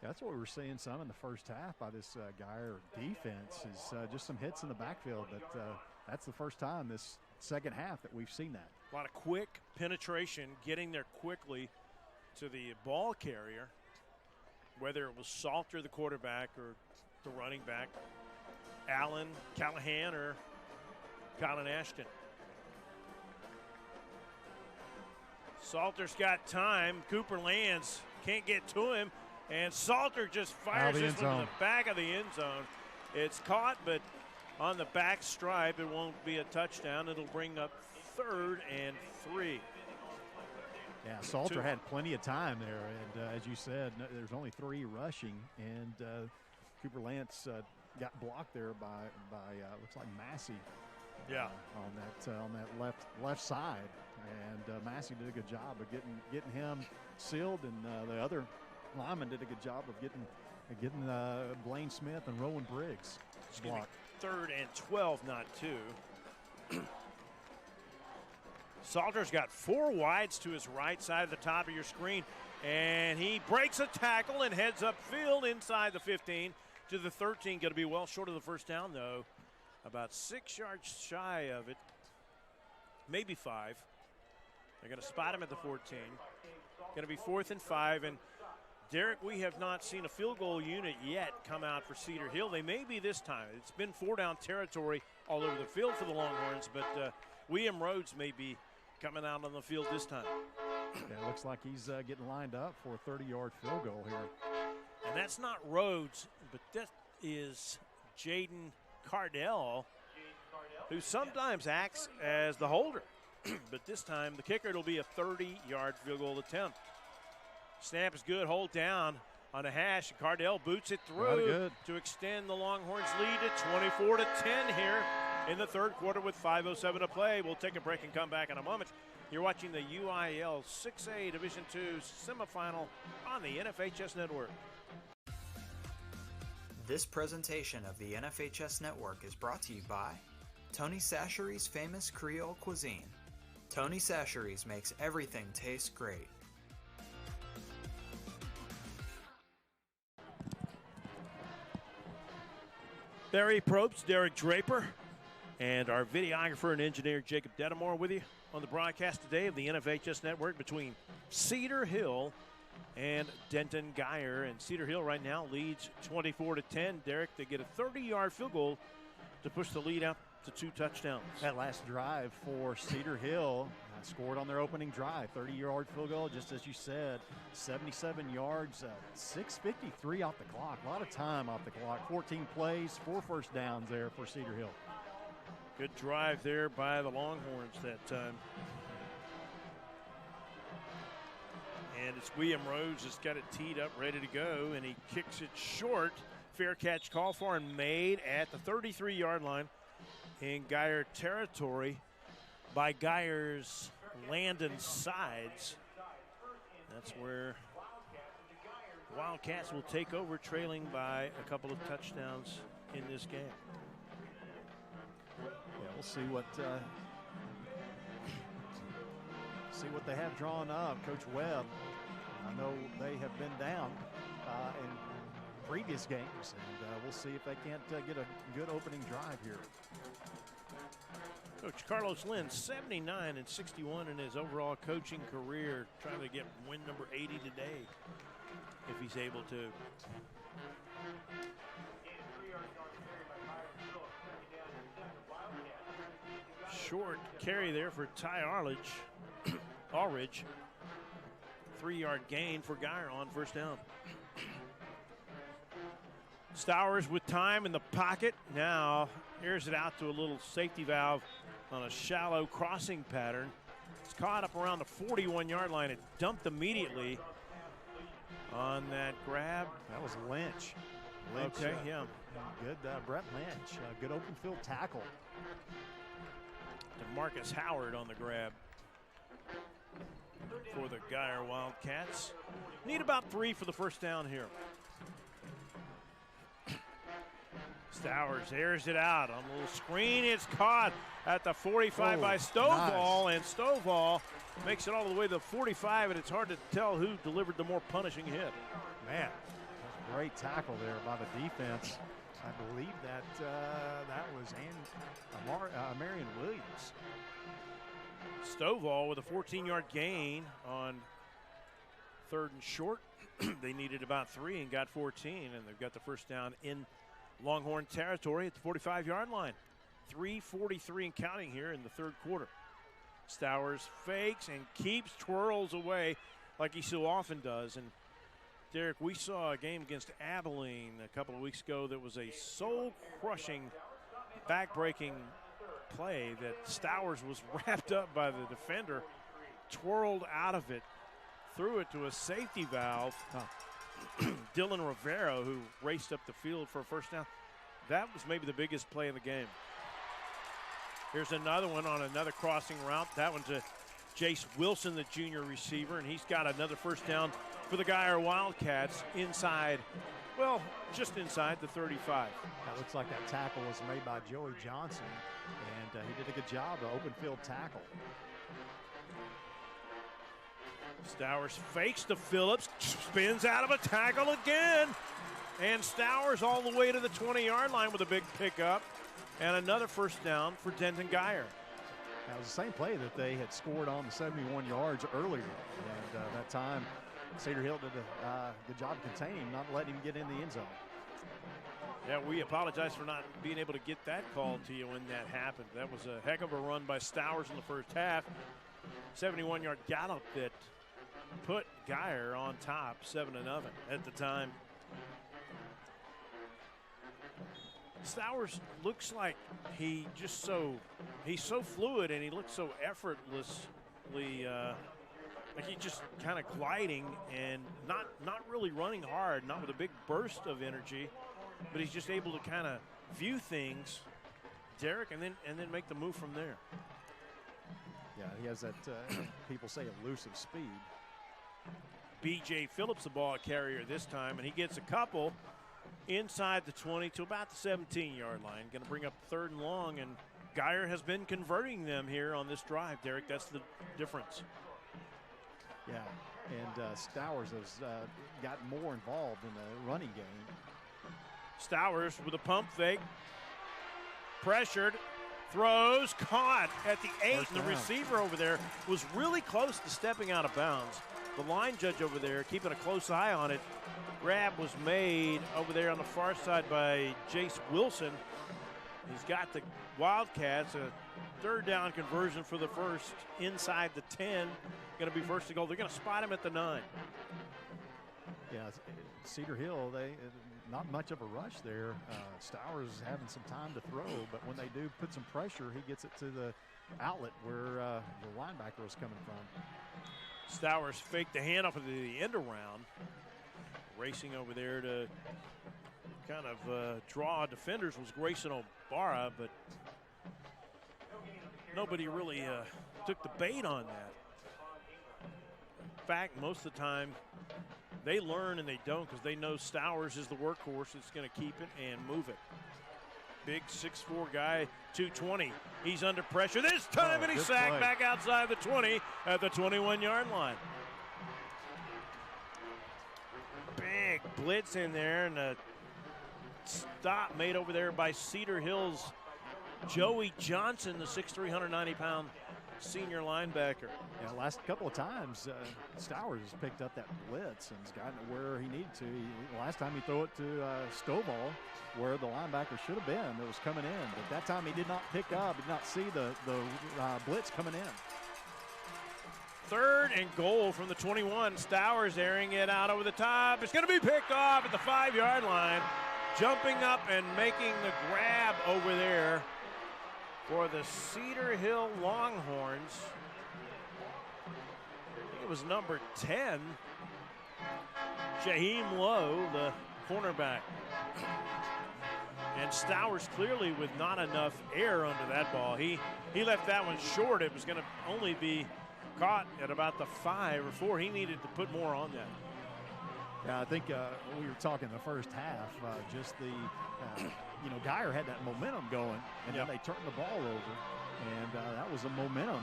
Yeah, that's what we were seeing some in the first half by this Geyer defense is just some hits in the backfield, but that's the first time this second half that we've seen that. A lot of quick penetration, getting there quickly to the ball carrier, whether it was Salter, the quarterback, or the running back, Allen, Callahan, or Colin Ashton. Salter's got time. Cooper lands, can't get to him, and Salter just fires this one to the back of the end zone. It's caught, but on the back stripe, it won't be a touchdown. It'll bring up 3rd and 3. Yeah, Salter had plenty of time there, and as you said, there's only 3 rushing, and Cooper Lance got blocked there by looks like Massey. Yeah, on that left side, and Massey did a good job of getting him sealed, and the other lineman did a good job of getting Blaine Smith and Rowan Briggs blocked. 3rd and 12, not 2. Salter's got 4 wides to his right side of the top of your screen, and he breaks a tackle and heads upfield inside the 15 to the 13. Going to be well short of the first down, though. About 6 yards shy of it, maybe 5. They're going to spot him at the 14. Going to be 4th and 5, and Derek, we have not seen a field goal unit yet come out for Cedar Hill. They may be this time. It's been 4-down territory all over the field for the Longhorns, but William Rhodes may be coming out on the field this time. Yeah, it looks like he's getting lined up for a 30-yard field goal here. And that's not Rhodes, but that is Jaden Cardell, who sometimes acts as the holder. But this time, the kicker, it'll be a 30-yard field goal attempt. Snap is good, hold down on a hash. Cardell boots it through to extend the Longhorns' lead to 24-10 here in the third quarter with 5:07 to play. We'll take a break and come back in a moment. You're watching the UIL 6A Division II semifinal on the NFHS Network. This presentation of the NFHS Network is brought to you by Tony Chachere's famous Creole cuisine. Tony Chachere's makes everything taste great. Barry Probst, Derek Draper, and our videographer and engineer Jacob Dedamore with you on the broadcast today of the NFHS Network between Cedar Hill and Denton Geyer. And Cedar Hill right now leads 24-10. Derek, they get a 30-yard field goal to push the lead out to 2 touchdowns. That last drive for Cedar Hill scored on their opening drive, 30-yard field goal, just as you said, 77 yards, 6:53 off the clock. A lot of time off the clock, 14 plays, 4 first downs there for Cedar Hill. Good drive there by the Longhorns that time. And it's William Rose that's got it teed up, ready to go, and he kicks it short. Fair catch called for and made at the 33-yard line in Geyer territory by Geyer's Landon Sides. That's where Wildcats will take over, trailing by a couple of touchdowns in this game. Yeah, we'll see what they have drawn up. Coach Webb, I know they have been down in previous games, and we'll see if they can't get a good opening drive here. Coach Carlos Lynn, 79-61 in his overall coaching career, trying to get win number 80 today, if he's able to. Short carry there for Ty Allridge. 3-yard gain for Geyer on first down. Stowers with time in the pocket. Now airs it out to a little safety valve on a shallow crossing pattern. It's caught up around the 41-yard line. It dumped immediately on that grab. That was Lynch. Okay, yeah. Good, Brett Lynch. Good open field tackle. Marcus Howard on the grab for the Geyer Wildcats. Need about 3 for the first down here. Stowers airs it out on a little screen. It's caught at the 45 by Stovall, nice. And Stovall makes it all the way to the 45, and it's hard to tell who delivered the more punishing hit. Man, that's a great tackle there by the defense. I believe that that was Marion Williams. Stovall with a 14-yard gain on 3rd and short. They needed about 3 and got 14, and they've got the first down in Longhorn territory at the 45-yard line. 3:43 and counting here in the 3rd quarter. Stowers fakes and twirls away like he so often does. And Derek, we saw a game against Abilene a couple of weeks ago that was a soul-crushing, back-breaking play that Stowers was wrapped up by the defender, twirled out of it, threw it to a safety valve. Dylan Rivero, who raced up the field for a first down. That was maybe the biggest play of the game. Here's another one on another crossing route. That one to Jace Wilson, the junior receiver, and he's got another first down for the Geyer Wildcats inside, well, just inside the 35. That looks like that tackle was made by Joey Johnson, and he did a good job, an open field tackle. Stowers fakes to Phillips, spins out of a tackle again, and Stowers all the way to the 20-yard line with a big pickup, and another first down for Denton Geyer. That was the same play that they had scored on the 71 yards earlier, and that time Cedar Hill did a good job containing, not letting him get in the end zone. Yeah, we apologize for not being able to get that call to you when that happened. That was a heck of a run by Stowers in the first half. 71-yard gallop that put Geyer on top, 7-0 at the time. Stowers looks like he's so fluid, and he looks so effortlessly, like he's just kind of gliding and not really running hard, not with a big burst of energy, but he's just able to kind of view things, Derek, and then make the move from there. Yeah, he has that people say elusive speed. B.J. Phillips, the ball carrier this time, and he gets a couple inside the 20 to about the 17-yard line. Going to bring up 3rd and long, and Geyer has been converting them here on this drive, Derek. That's the difference. Yeah, and Stowers has gotten more involved in the running game. Stowers with a pump fake. Pressured. Throws. Caught at the 8. And the receiver over there was really close to stepping out of bounds. The line judge over there keeping a close eye on it. Grab was made over there on the far side by Jace Wilson. He's got the Wildcats, a third down conversion for the first inside the 10. Going to be first to goal. They're going to spot him at the 9. Yeah, Cedar Hill, they not much of a rush there. Stowers is having some time to throw, but when they do put some pressure, he gets it to the outlet where the linebacker was coming from. Stowers faked the handoff of the end around. Racing over there to kind of draw defenders was Grayson O'Bara, but nobody really took the bait on that. In fact, most of the time, they learn and they don't because they know Stowers is the workhorse that's going to keep it and move it. Big 6'4" guy, 220. He's under pressure this time, and he's sacked back outside the 20 at the 21-yard line. Big blitz in there, and a stop made over there by Cedar Hill's Joey Johnson, the 6'3", 190-pound senior linebacker. Yeah, last couple of times, Stowers has picked up that blitz and has gotten it where he needed to. Last time he threw it to Stovall, where the linebacker should have been. It was coming in, but that time he did not pick up, did not see the blitz coming in. 3rd and goal from the 21. Stowers airing it out over the top. It's going to be picked off at the 5-yard line. Jumping up and making the grab over there for the Cedar Hill Longhorns. I think it was number 10, Jaheim Lowe, the cornerback. And Stowers clearly with not enough air under that ball. He left that one short. It was going to only be caught at about the 5 or 4. He needed to put more on that. Yeah, I think we were talking the first half, just the, Geyer had that momentum going, and then they turned the ball over, and that was a momentum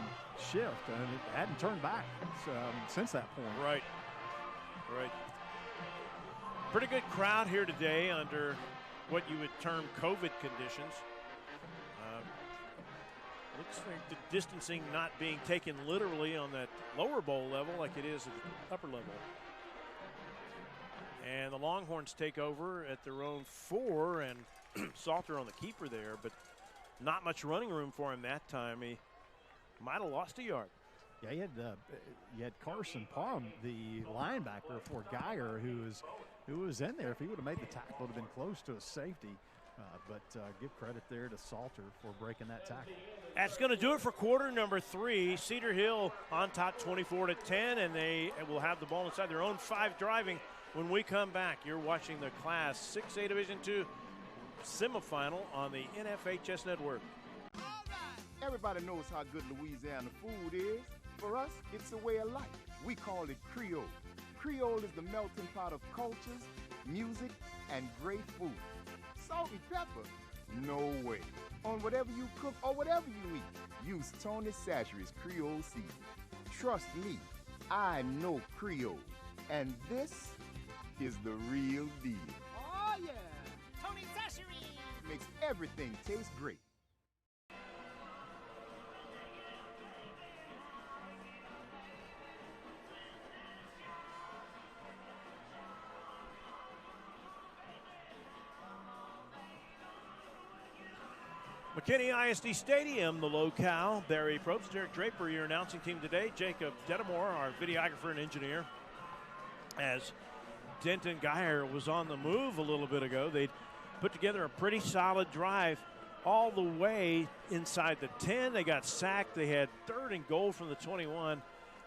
shift, and it hadn't turned back since that point. Right. Pretty good crowd here today under what you would term COVID conditions. Looks like the distancing not being taken literally on that lower bowl level like it is at the upper level. And the Longhorns take over at their own 4, and Salter on the keeper there, but not much running room for him that time. He might have lost a yard. Yeah, you had Carson Parham, the linebacker for Geyer, who was in there. If he would have made the tackle, it would have been close to a safety. But give credit there to Salter for breaking that tackle. That's going to do it for quarter number 3. Cedar Hill on top 24-10, and they will have the ball inside their own 5 driving. When we come back, you're watching the Class 6A Division II semifinal on the NFHS Network. Everybody knows how good Louisiana food is. For us, it's a way of life. We call it Creole. Creole is the melting pot of cultures, music, and great food. Salt and pepper? No way. On whatever you cook or whatever you eat, use Tony Sachery's Creole seasoning. Trust me, I know Creole. And this is the real deal. Oh, yeah. Tony Sachery Makes everything taste great. McKinney ISD Stadium, the locale. Barry Probst, Derek Draper, your announcing team today. Jacob Dedamore, our videographer and engineer. As Denton Geyer was on the move a little bit ago, they'd put together a pretty solid drive all the way inside the 10. They got sacked. They had 3rd and goal from the 21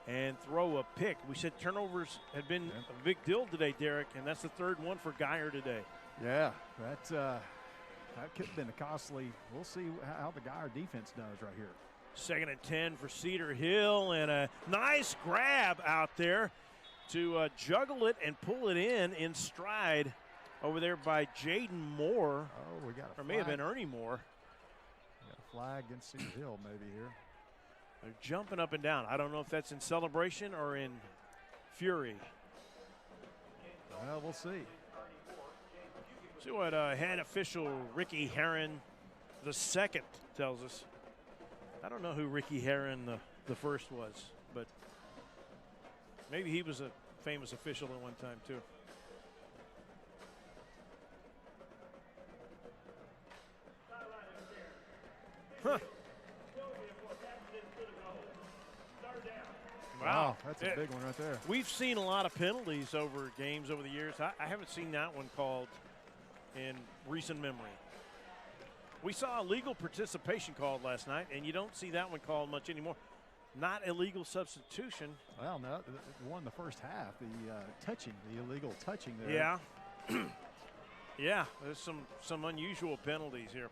and throw a pick. We said turnovers had been a big deal today, Derek, and that's the 3rd one for Geyer today. Yeah, that could have been a costly. We'll see how the Geyer defense does right here. 2nd and 10 for Cedar Hill, and a nice grab out there to juggle it and pull it in stride over there by Jaden Moore. Oh, we got a flag. Or may have been Ernie Moore. We got a flag against Cedar Hill maybe here. They're jumping up and down. I don't know if that's in celebration or in fury. Well, we'll see. See what head official Ricky Herron II tells us. I don't know who Ricky Herron the first was, but maybe he was a famous official at one time too. Huh. Wow, that's a big one right there. We've seen a lot of penalties over games over the years. I haven't seen that one called in recent memory. We saw illegal participation called last night, and you don't see that one called much anymore. Not illegal substitution. Well, no, it won the first half. The illegal touching there. Yeah. Yeah, there's some unusual penalties here.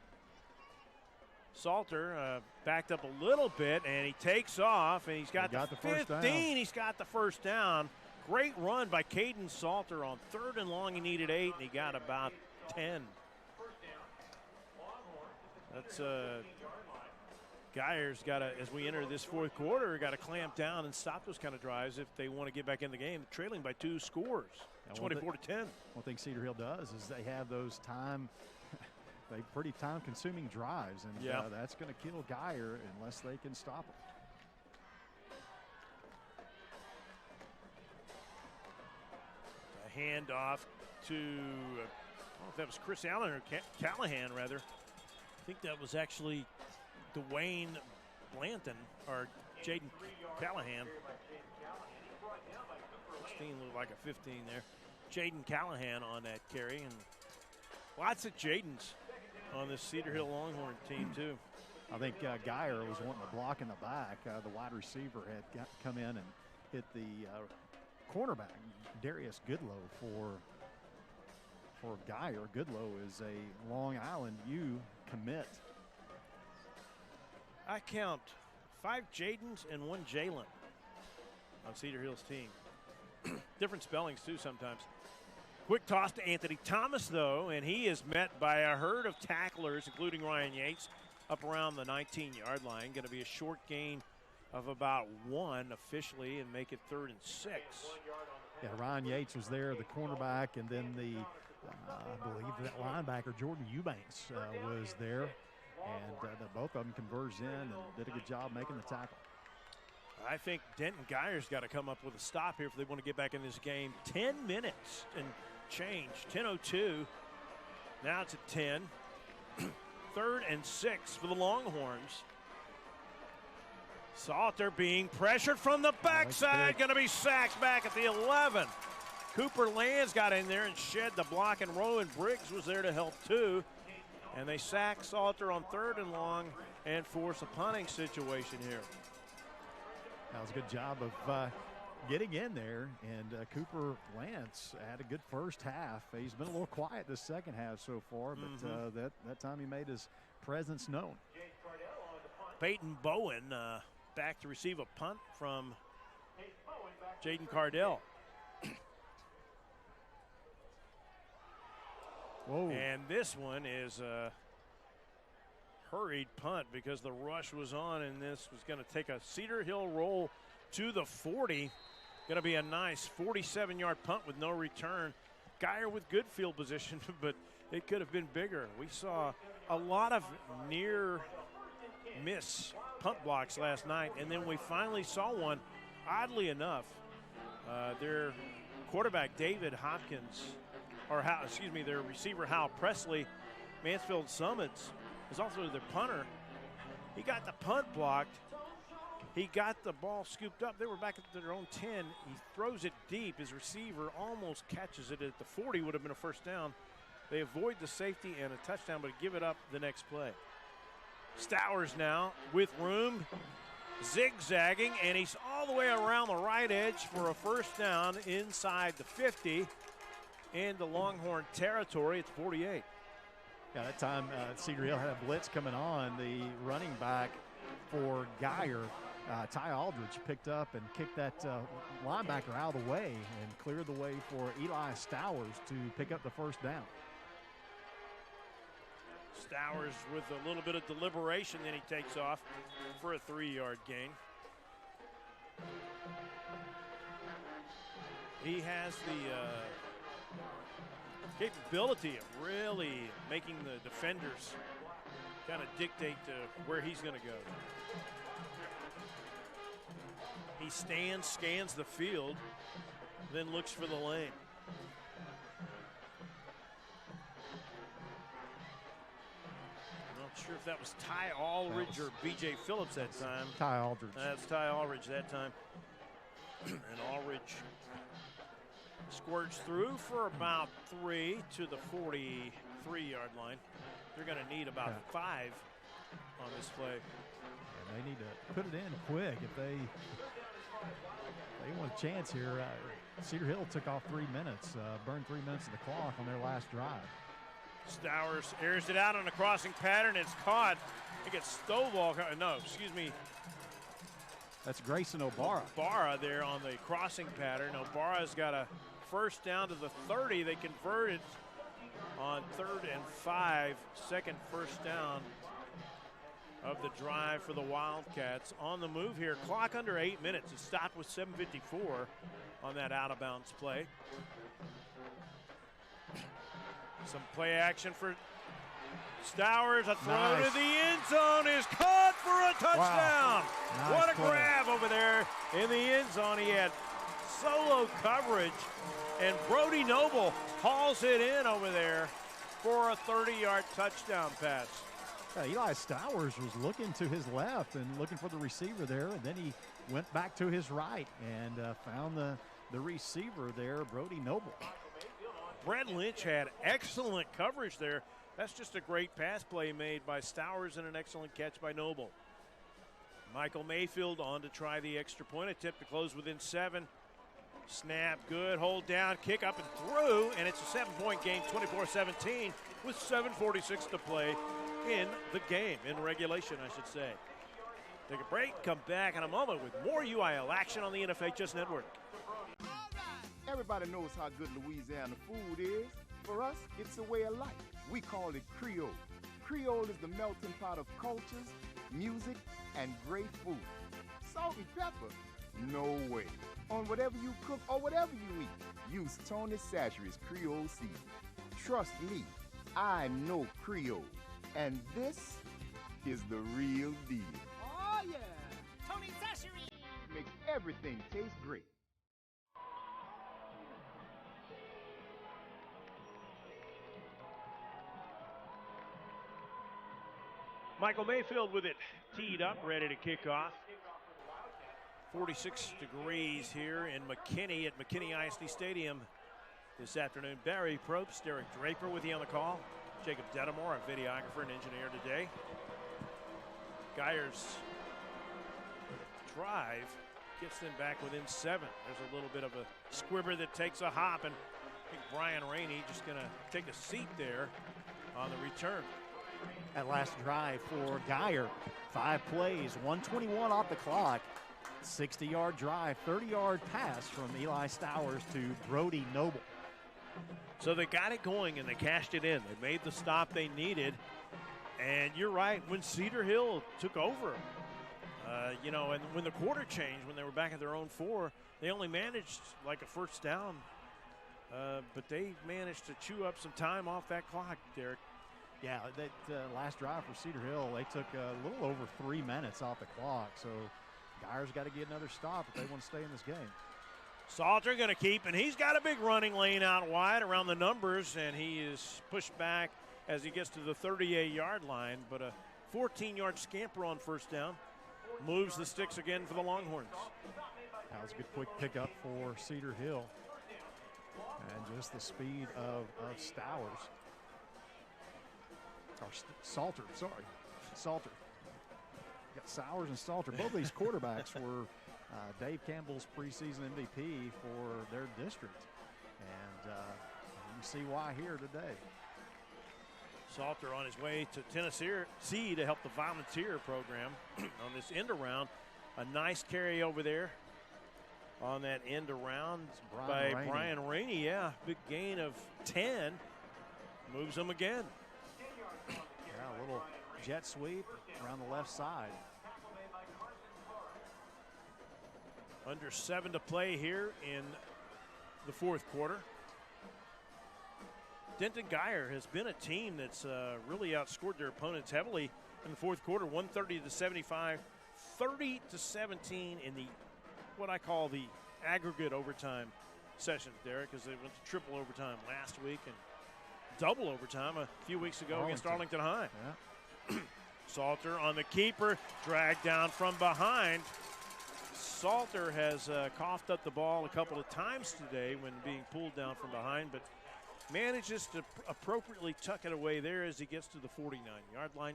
Salter backed up a little bit, and he takes off, and he's got the 15. He's got the first down. Great run by Caden Salter on 3rd and long. He needed 8, and he got about 10. That's Geyer's got to, as we enter this fourth quarter, got to clamp down and stop those kind of drives if they want to get back in the game. Trailing by 2 scores, 24-10. One thing Cedar Hill does is they have those pretty time-consuming drives, and that's going to kill Geyer unless they can stop them. A handoff to, I don't know if that was Chris Allen or Callahan, rather. I think that was actually Dwayne Blanton or Jaden Callahan. 16 looked like a 15 there. Jaden Callahan on that carry, and lots of Jadens on this Cedar Hill Longhorn team too. I think Geyer was wanting to block in the back. The wide receiver had come in and hit the cornerback, Darius Goodlow, for Geyer. Goodlow is a Long Island U commit. I count 5 Jadens and 1 Jalen on Cedar Hill's team. Different spellings too sometimes. Quick toss to Anthony Thomas, though, and he is met by a herd of tacklers, including Ryan Yates, up around the 19-yard line. Going to be a short gain of about 1 officially and make it 3rd and 6. Yeah, Ryan Yates was there, the cornerback, and then I believe that linebacker, Jordan Eubanks, was there. And both of them converged in and did a good job making the tackle. I think Denton Geyer's got to come up with a stop here if they want to get back in this game. 10 minutes and change, 10:02. Now it's at 10. 3rd and 6 for the Longhorns. Salter being pressured from the backside, going to be sacked back at the 11. Cooper Lands got in there and shed the block, and Rowan Briggs was there to help too. And they sack Salter on 3rd and long and force a punting situation here. That was a good job of getting in there, and Cooper Lance had a good first half. He's been a little quiet this second half so far, but that time he made his presence known. Peyton Bowen back to receive a punt from Jaden Cardell. Whoa. And this one is a hurried punt because the rush was on, and this was going to take a Cedar Hill roll to the 40. Going to be a nice 47-yard punt with no return. Geyer with good field position, but it could have been bigger. We saw a lot of near miss punt blocks last night, and then we finally saw one. Oddly enough, their quarterback David Hopkins, their receiver Hal Presley, Mansfield Summits, is also their punter. He got the punt blocked. He got the ball scooped up. They were back at their own 10. He throws it deep. His receiver almost catches it at the 40. Would have been a first down. They avoid the safety and a touchdown, but give it up the next play. Stowers now with room, zigzagging, and he's all the way around the right edge for a first down inside the 50 into Longhorn territory at the 48. Yeah, that time Cedar Hill had a blitz coming on. The running back for Geyer, Ty Aldridge, picked up and kicked that linebacker out of the way and cleared the way for Eli Stowers to pick up the first down. Stowers with a little bit of deliberation, then he takes off for a 3-yard gain. He has the capability of really making the defenders kind of dictate where he's going to go. He stands, scans the field, then looks for the lane. Not sure if that was Ty Aldridge or B.J. Phillips that time. Ty Aldridge. That's Ty Aldridge that time. And Aldridge squirts through for about 3 to the 43-yard line. They're going to need about 5 on this play. And they need to put it in quick if they want a chance here. Cedar Hill took off 3 minutes, burned 3 minutes of the clock on their last drive. Stowers airs it out on a crossing pattern. It's caught. It gets Stovall. No, excuse me. That's Grayson O'Bara. O'Bara there on the crossing pattern. O'Bara's got a first down to the 30. They converted on 3rd and 5. Second first down of the drive for the Wildcats. On the move here, clock under 8 minutes. It stopped with 7:54 on that out-of-bounds play. Some play action for Stowers. A throw to the end zone is caught for a touchdown. Wow. What a grab over there in the end zone. He had solo coverage, and Brody Noble hauls it in over there for a 30-yard touchdown pass. Eli Stowers was looking to his left and looking for the receiver there, and then he went back to his right and found the receiver there, Brody Noble. Brett Lynch had excellent coverage there. That's just a great pass play made by Stowers and an excellent catch by Noble. Michael Mayfield on to try the extra point attempt to close within 7. Snap, good, hold down, kick up and through, and it's a 7-point game, 24-17, with 7:46 to play in the game, in regulation, I should say. Take a break, come back in a moment with more UIL action on the NFHS Network. Everybody knows how good Louisiana food is. For us, it's a way of life. We call it Creole. Creole is the melting pot of cultures, music, and great food. Salt and pepper? No way. On whatever you cook or whatever you eat, use Tony Sachery's Creole seasoning. Trust me, I know Creole. And this is the real deal. Oh, yeah. Tony Sachery Makes everything taste great. Michael Mayfield with it teed up, ready to kick off. 46 degrees here in McKinney at McKinney ISD Stadium this afternoon. Barry Probst, Derek Draper with you on the call. Jacob Dedamore, our videographer and engineer today. Geyer's drive gets them back within 7. There's a little bit of a squibber that takes a hop, and I think Brian Rainey just going to take a seat there on the return. That last drive for Geyer, 5 plays, 1:21 off the clock, 60-yard drive, 30-yard pass from Eli Stowers to Brody Noble. So they got it going and they cashed it in. They made the stop they needed. And you're right, when Cedar Hill took over, and when the quarter changed, when they were back at their own 4, they only managed like a first down. But they managed to chew up some time off that clock, Derek. Yeah, that last drive for Cedar Hill, they took a little over 3 minutes off the clock. So Geyer's got to get another stop if they want to stay in this game. Salter going to keep, and he's got a big running lane out wide around the numbers, and he is pushed back as he gets to the 38-yard line. But a 14-yard scamper on first down moves the sticks again for the Longhorns. That was a good quick pickup for Cedar Hill. And just the speed of Stowers. Or Salter, sorry. Salter. Got Sowers and Salter. Both of these quarterbacks were Dave Campbell's preseason MVP for their district. And you see why here today. Salter on his way to Tennessee to help the volunteer program on this end around. A nice carry over there on that end around by Brian Rainey. Yeah, big gain of 10. Moves them again. Yeah, a little jet sweep around the left side. Under 7 to play here in the fourth quarter. Denton Geyer has been a team that's really outscored their opponents heavily in the fourth quarter, 130-75, 30-17 in the what I call the aggregate overtime session, Derek, because they went to triple overtime last week and double overtime a few weeks ago against Arlington High. Yeah. Salter on the keeper, dragged down from behind. Salter has coughed up the ball a couple of times today when being pulled down from behind, but manages to appropriately tuck it away there as he gets to the 49-yard line.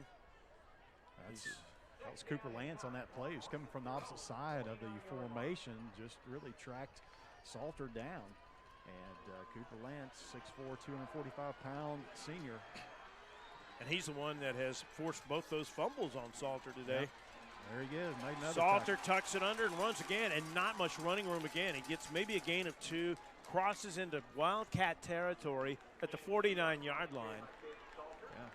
That was Cooper Lance on that play. He was coming from the opposite side of the formation, just really tracked Salter down. And Cooper Lance, 6'4", 245-pound senior. And he's the one that has forced both those fumbles on Salter today. Yep. There he is. Made another Salter tucks it under and runs again, and not much running room again. He gets maybe a gain of 2, crosses into Wildcat territory at the 49-yard line.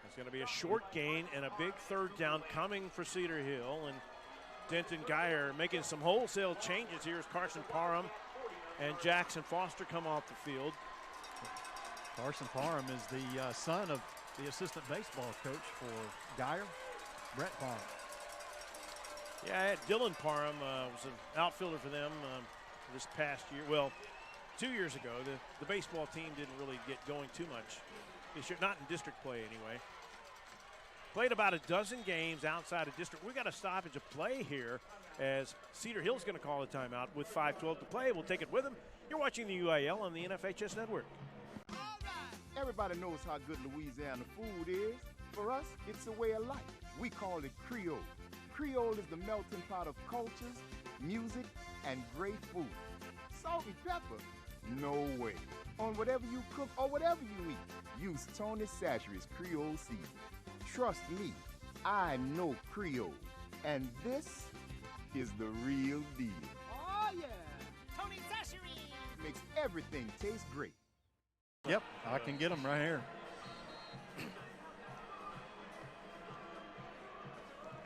It's going to be a short gain and a big third down coming for Cedar Hill. And Denton Geyer making some wholesale changes here as Carson Parham and Jackson Foster come off the field. Carson Parham is the son of the assistant baseball coach for Geyer, Brett Parham. Yeah, Dylan Parham was an outfielder for them this past year. Well, 2 years ago, the baseball team didn't really get going too much this year, not in district play anyway. Played about a dozen games outside of district. We got a stoppage of play here as Cedar Hill's going to call a timeout with 5:12 to play. We'll take it with them. You're watching the UIL on the NFHS Network. Everybody knows how good Louisiana food is. For us, it's a way of life. We call it Creole. Creole is the melting pot of cultures, music, and great food. Salt and pepper? No way. On whatever you cook or whatever you eat, use Tony Sachery's Creole seasoning. Trust me, I know Creole, and this is the real deal. Oh, yeah. Tony Sachery Makes everything taste great. Yep, I can get them right here.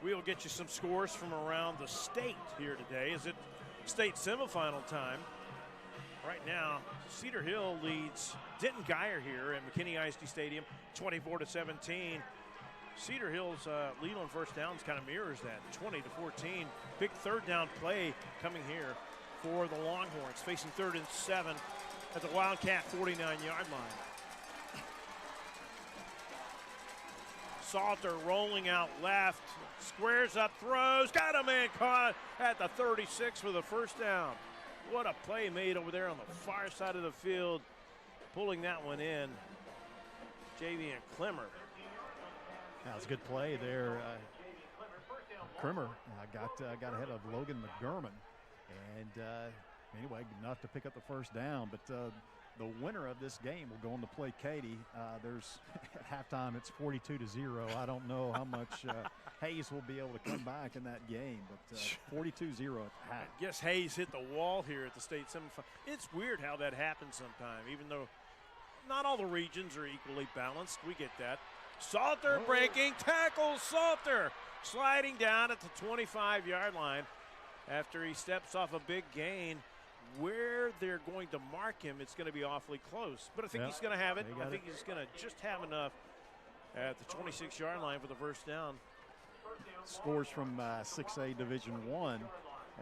We'll get you some scores from around the state here today. Is it state semifinal time? Right now, Cedar Hill leads Denton Geyer here at McKinney ISD Stadium, 24-17. Cedar Hill's lead on first downs kind of mirrors that, 20-14. Big third down play coming here for the Longhorns, facing 3rd and 7 at the Wildcat 49-yard line. Salter rolling out left, squares up, throws, got a man caught at the 36 for the first down. What a play made over there on the far side of the field, pulling that one in. Javian Clemmer. That was a good play there. Clemmer got ahead of Logan McDermott, and anyway, enough to pick up the first down. But the winner of this game will go on to play Katy. There's at halftime it's 42-0. I don't know how much Hayes will be able to come back in that game, but 42-0 at the half. I guess Hayes hit the wall here at the state semifinal. It's weird how that happens sometime, even though not all the regions are equally balanced. We get that. Salter breaking, tackles Salter, sliding down at the 25-yard line after he steps off a big gain. Where they're going to mark him, it's going to be awfully close. But I think he's going to have it. I think he's going to just have enough at the 26-yard line for the first down. Scores from 6A Division I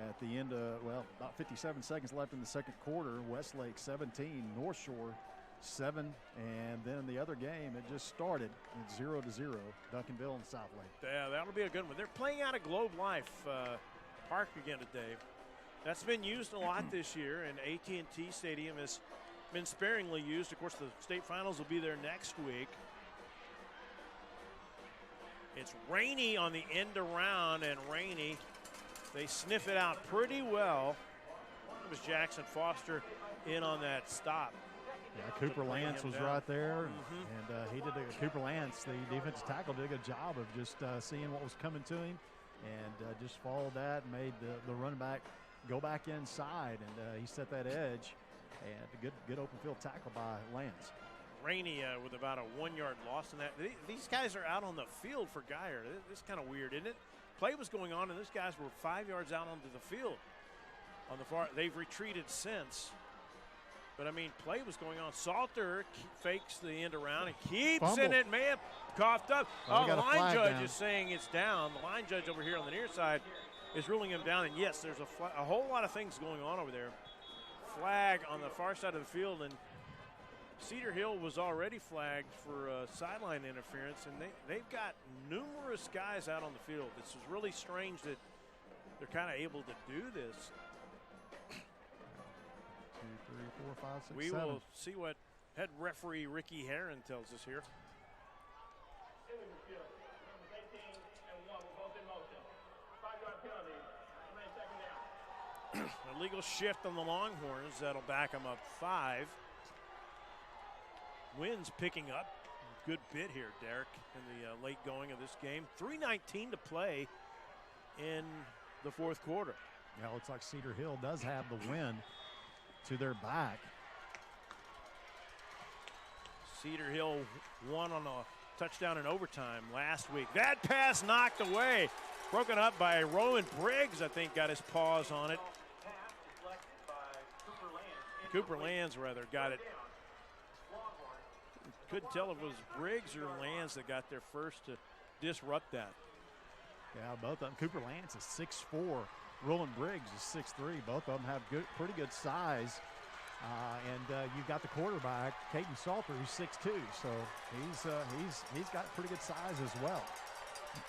at the end of, well, about 57 seconds left in the second quarter. Westlake 17, North Shore 7, and then in the other game, it just started at 0-0, Duncanville and Southlake. Yeah, that'll be a good one. They're playing out of Globe Life Park again today. That's been used a lot this year, and AT&T Stadium has been sparingly used. Of course, the state finals will be there next week. It's Rainey on the end around, and Rainey, they sniff it out pretty well. It was Jackson Foster in on that stop. Yeah, Cooper Lance was right there, and Cooper Lance, the defensive tackle, did a good job of just seeing what was coming to him, and just followed that, and made the running back go back inside, and he set that edge, and a good open field tackle by Lance. Rainey with about a 1-yard loss in that. These guys are out on the field for Geyer. This is kind of weird, isn't it? Play was going on, and these guys were 5 yards out onto the field. On the far, they've retreated since. But, I mean, play was going on. Salter fakes the end around and keeps Fumble. in it. May have coughed up. Oh, The got a line flag judge down. is saying it's down. The line judge over here on the near side is ruling him down. And, yes, there's a whole lot of things going on over there. Flag on the far side of the field, and Cedar Hill was already flagged for sideline interference, and they've got numerous guys out on the field. This is really strange that they're kind of able to do this. 2, 3, 4, 5, 6, We 7. will see what head referee Ricky Herron tells us here. Illegal shift on the Longhorns. That'll back them up 5. Winds picking up a good bit here, Derek, in the late going of this game. 3:19 to play in the fourth quarter. Yeah, it looks like Cedar Hill does have the win to their back. Cedar Hill won on a touchdown in overtime last week. That pass knocked away. Broken up by Rowan Briggs, I think, got his paws on it. Cooper Lands, rather, got it. Couldn't tell if it was Briggs or Lands that got there first to disrupt that. Yeah, both of them. Cooper Lance is 6'4". Roland Briggs is 6'3". Both of them have pretty good size. And you've got the quarterback, Caden Salter, who's 6'2". So he's got pretty good size as well.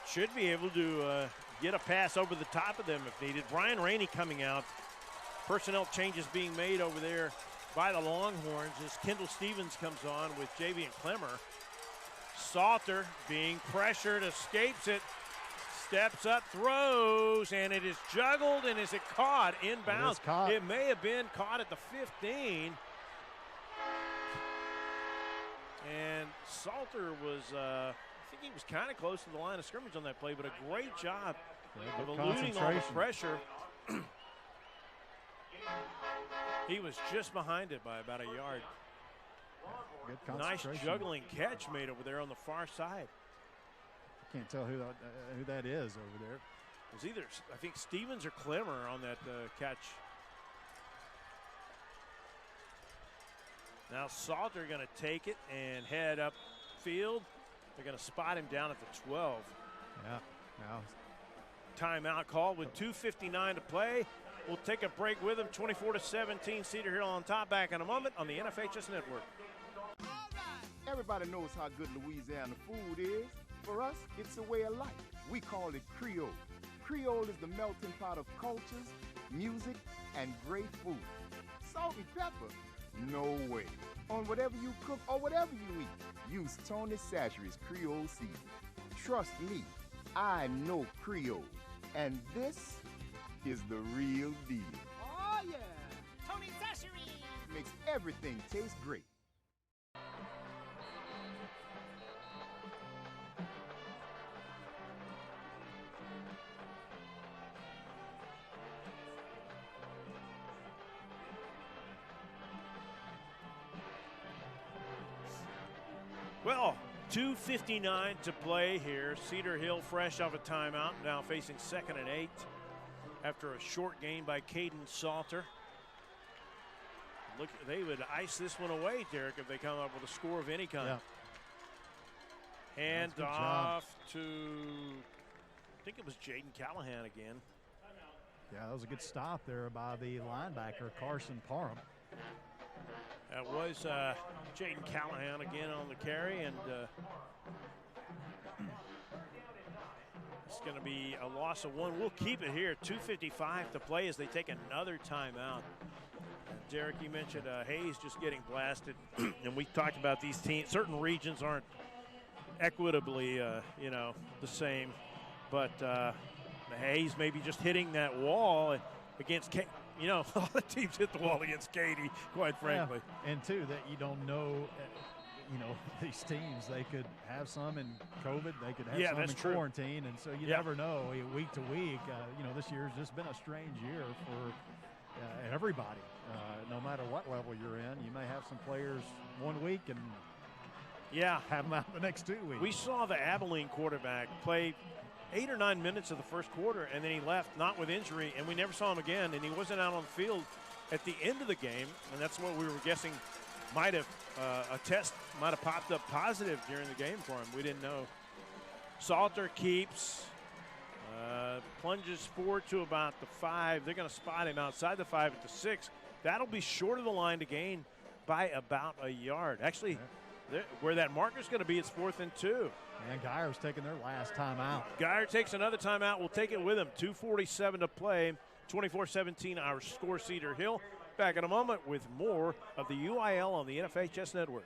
Should be able to get a pass over the top of them if needed. Brian Rainey coming out. Personnel changes being made over there by the Longhorns as Kendall Stevens comes on with Javian Clemmer. Salter being pressured, escapes it, steps up, throws, and it is juggled, and is it caught inbounds? It may have been caught at the 15. And Salter was, I think he was kind of close to the line of scrimmage on that play, but a great job of eluding all the pressure. He was just behind it by about a yard. Good nice juggling catch made over there on the far side. I can't tell who that is over there. It was either, I think, Stevens or Clemmer on that catch. Now Salter going to take it and head up field. They're going to spot him down at the 12. Yeah. Now timeout call with 2:59 to play. We'll take a break with them. 24-17, Cedar Hill on top. Back in a moment on the NFHS Network. Everybody knows how good Louisiana food is. For us, it's a way of life. We call it Creole. Creole is the melting pot of cultures, music, and great food. Salt and pepper? No way. On whatever you cook or whatever you eat, use Tony Sachery's Creole seasoning. Trust me, I know Creole. And this is the real deal. Oh, yeah. Tony Sachery makes everything taste great. Well, 2:59 to play here. Cedar Hill fresh off a timeout, now facing 2nd and 8 after a short gain by Caden Salter. Look, they would ice this one away, Derek, if they come up with a score of any kind. Yeah. Hand off to, I think it was Jaden Callahan again. Yeah, that was a good stop there by the linebacker, Carson Parham. That was Jaden Callahan again on the carry, and it's going to be a loss of 1. We'll keep it here. 2:55 to play as they take another timeout. Derek, you mentioned Hayes just getting blasted, and we talked about these teams. Certain regions aren't equitably, the same, but Hayes maybe just hitting that wall against a lot of teams hit the wall against Katy, quite frankly. Yeah. And too, that you don't know, these teams, they could have some in COVID, they could have some in quarantine, and so you never know week to week. This year's just been a strange year for everybody. No matter what level you're in, you may have some players 1 week and have them out the next 2 weeks. We saw the Abilene quarterback play 8 or 9 minutes of the first quarter, and then he left, not with injury, and we never saw him again, and he wasn't out on the field at the end of the game, and that's what we were guessing might have, a test might have popped up positive during the game for him. We didn't know. Salter keeps, plunges forward to about the 5. They're going to spot him outside the 5 at the 6. That'll be short of the line to gain by about a yard. Actually, where that marker's going to be, it's 4th and 2. And Geyer's taking their last timeout. Geyer takes another timeout. We'll take it with him. 2:47 to play. 24-17 our score, Cedar Hill. Back in a moment with more of the UIL on the NFHS Network.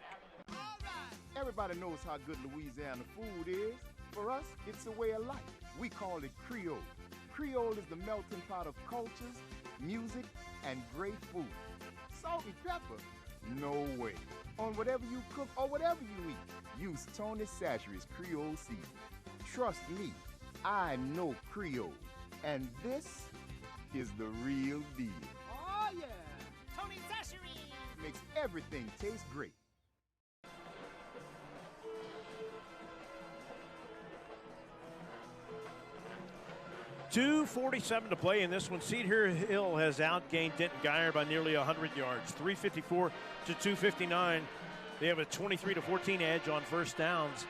Everybody knows how good Louisiana food is. For us, it's a way of life. We call it Creole. Creole is the melting pot of cultures, music, and great food. Salt and pepper? No way. On whatever you cook or whatever you eat, use Tony Sachery's Creole seasoning. Trust me, I know Creole. And this is the real deal. Oh, yeah. Tony Sachery Makes everything taste great. .247 to play in this one. Cedar Hill has outgained Denton Geyer by nearly 100 yards, 354 to 259. They have a 23-14 edge on first downs,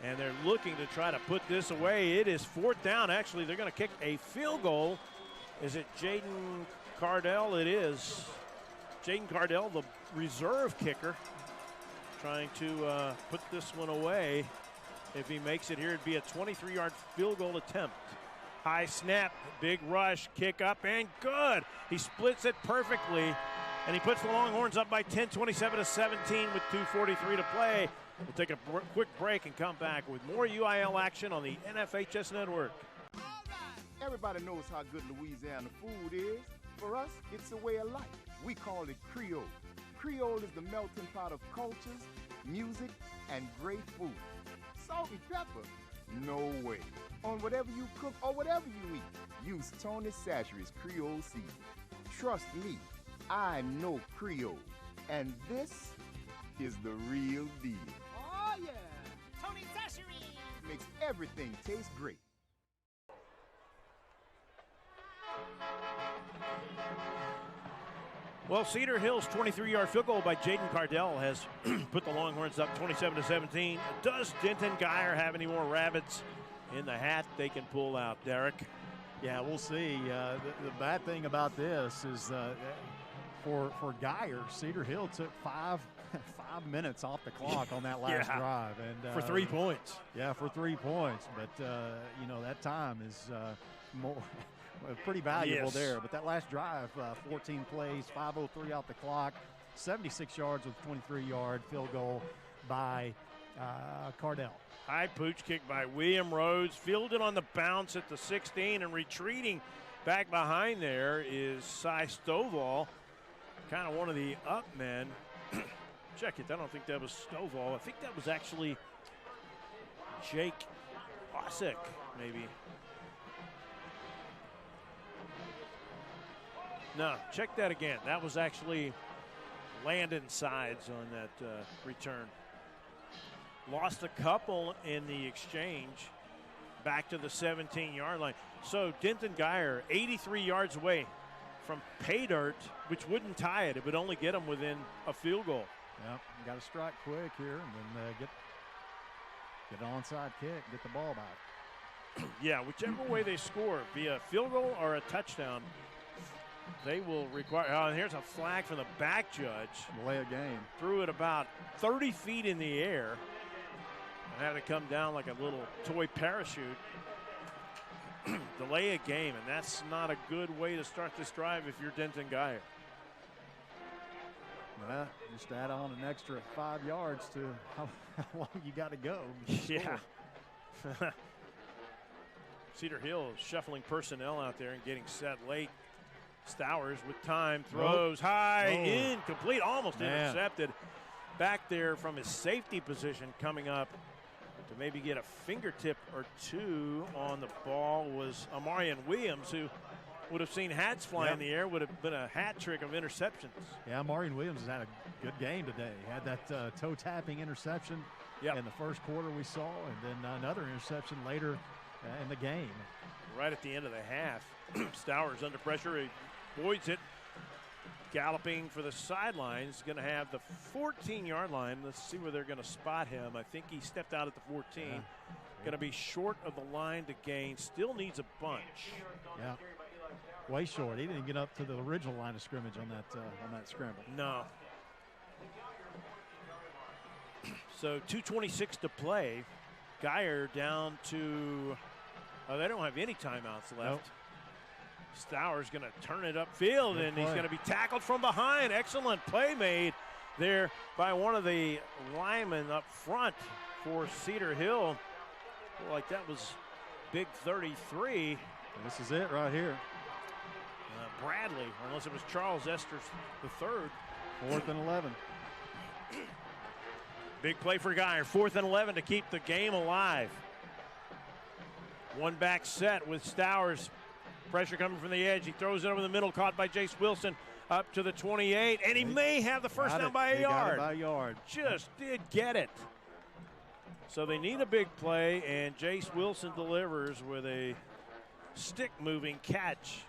and they're looking to try to put this away. It is 4th down. Actually, they're going to kick a field goal. Is it Jaden Cardell? It is. Jaden Cardell, the reserve kicker, trying to put this one away. If he makes it here, it'd be a 23-yard field goal attempt. High snap, big rush, kick up, and good. He splits it perfectly, and he puts the Longhorns up by 10, 27-17 with 2:43 to play. We'll take a quick break and come back with more UIL action on the NFHS Network. Everybody knows how good Louisiana food is. For us, it's a way of life. We call it Creole. Creole is the melting pot of cultures, music, and great food. Salt and pepper? No way. On whatever you cook or whatever you eat, use Tony Sachery's Creole seasoning. Trust me, I know Creole. And this is the real deal. Oh, yeah. Tony Sachery Makes everything taste great. Well, Cedar Hill's 23-yard field goal by Jaden Cardell has put the Longhorns up 27-17. Does Denton Geyer have any more rabbits in the hat they can pull out, Derek? Yeah, we'll see. The bad thing about this is for Geyer, Cedar Hill took 5 minutes off the clock on that last drive, and for 3 points. Yeah, for 3 points. But you know, that time is more pretty valuable there. But that last drive, 14 plays, 5:03 off the clock, 76 yards with 23-yard field goal by Cardell. High pooch kick by William Rhodes, fielded on the bounce at the 16, and retreating back behind there is Cy Stovall, kind of one of the up men. Check it, I don't think that was Stovall. I think that was actually Jake Osek, maybe. No, check that again. That was actually Landon Sides on that return. Lost a couple in the exchange back to the 17-yard line. So Denton Geyer, 83 yards away from pay dirt, which wouldn't tie it. It would only get them within a field goal. Yep, got to strike quick here and then get an onside kick, get the ball back. Yeah, whichever way they score, via field goal or a touchdown, they will require. And here's a flag from the back judge. Delay a game. Threw it about 30 feet in the air. And had to come down like a little toy parachute. Delay a game, and that's not a good way to start this drive if you're Denton Geyer. Well, just add on an extra 5 yards to how long you got to go. Yeah. Cedar Hill is shuffling personnel out there and getting set late. Stowers with time, throws high, incomplete, almost intercepted. Back there from his safety position coming up to maybe get a fingertip or two on the ball was Amarian Williams, who would have seen hats fly in the air, would have been a hat trick of interceptions. Yeah, Amarian Williams has had a good game today. Had that toe-tapping interception in the first quarter we saw, and then another interception later in the game. Right at the end of the half, Stowers under pressure. He voids it. galloping for the sidelines, going to have the 14-yard line. Let's see where they're going to spot him. I think he stepped out at the 14. Yeah. Going to be short of the line to gain. Still needs a bunch. Yeah, way short. He didn't get up to the original line of scrimmage on that scramble. No. So 2:26 to play. Geyer down to. Oh, they don't have any timeouts left. Nope. Stowers going to turn it upfield, Good and play. he's going to be tackled from behind. Excellent play made there by one of the linemen up front for Cedar Hill. Well, like that was big 33. This is it right here. Bradley, unless it was Charles Esters the third. 4th and 11. Big play for Geyer. 4th and 11 to keep the game alive. One back set with Stowers. Pressure coming from the edge. He throws it over the middle, caught by Jace Wilson up to the 28, and he may have the first down by a yard. Got it by a yard. Just did get it. So they need a big play, and Jace Wilson delivers with a stick-moving catch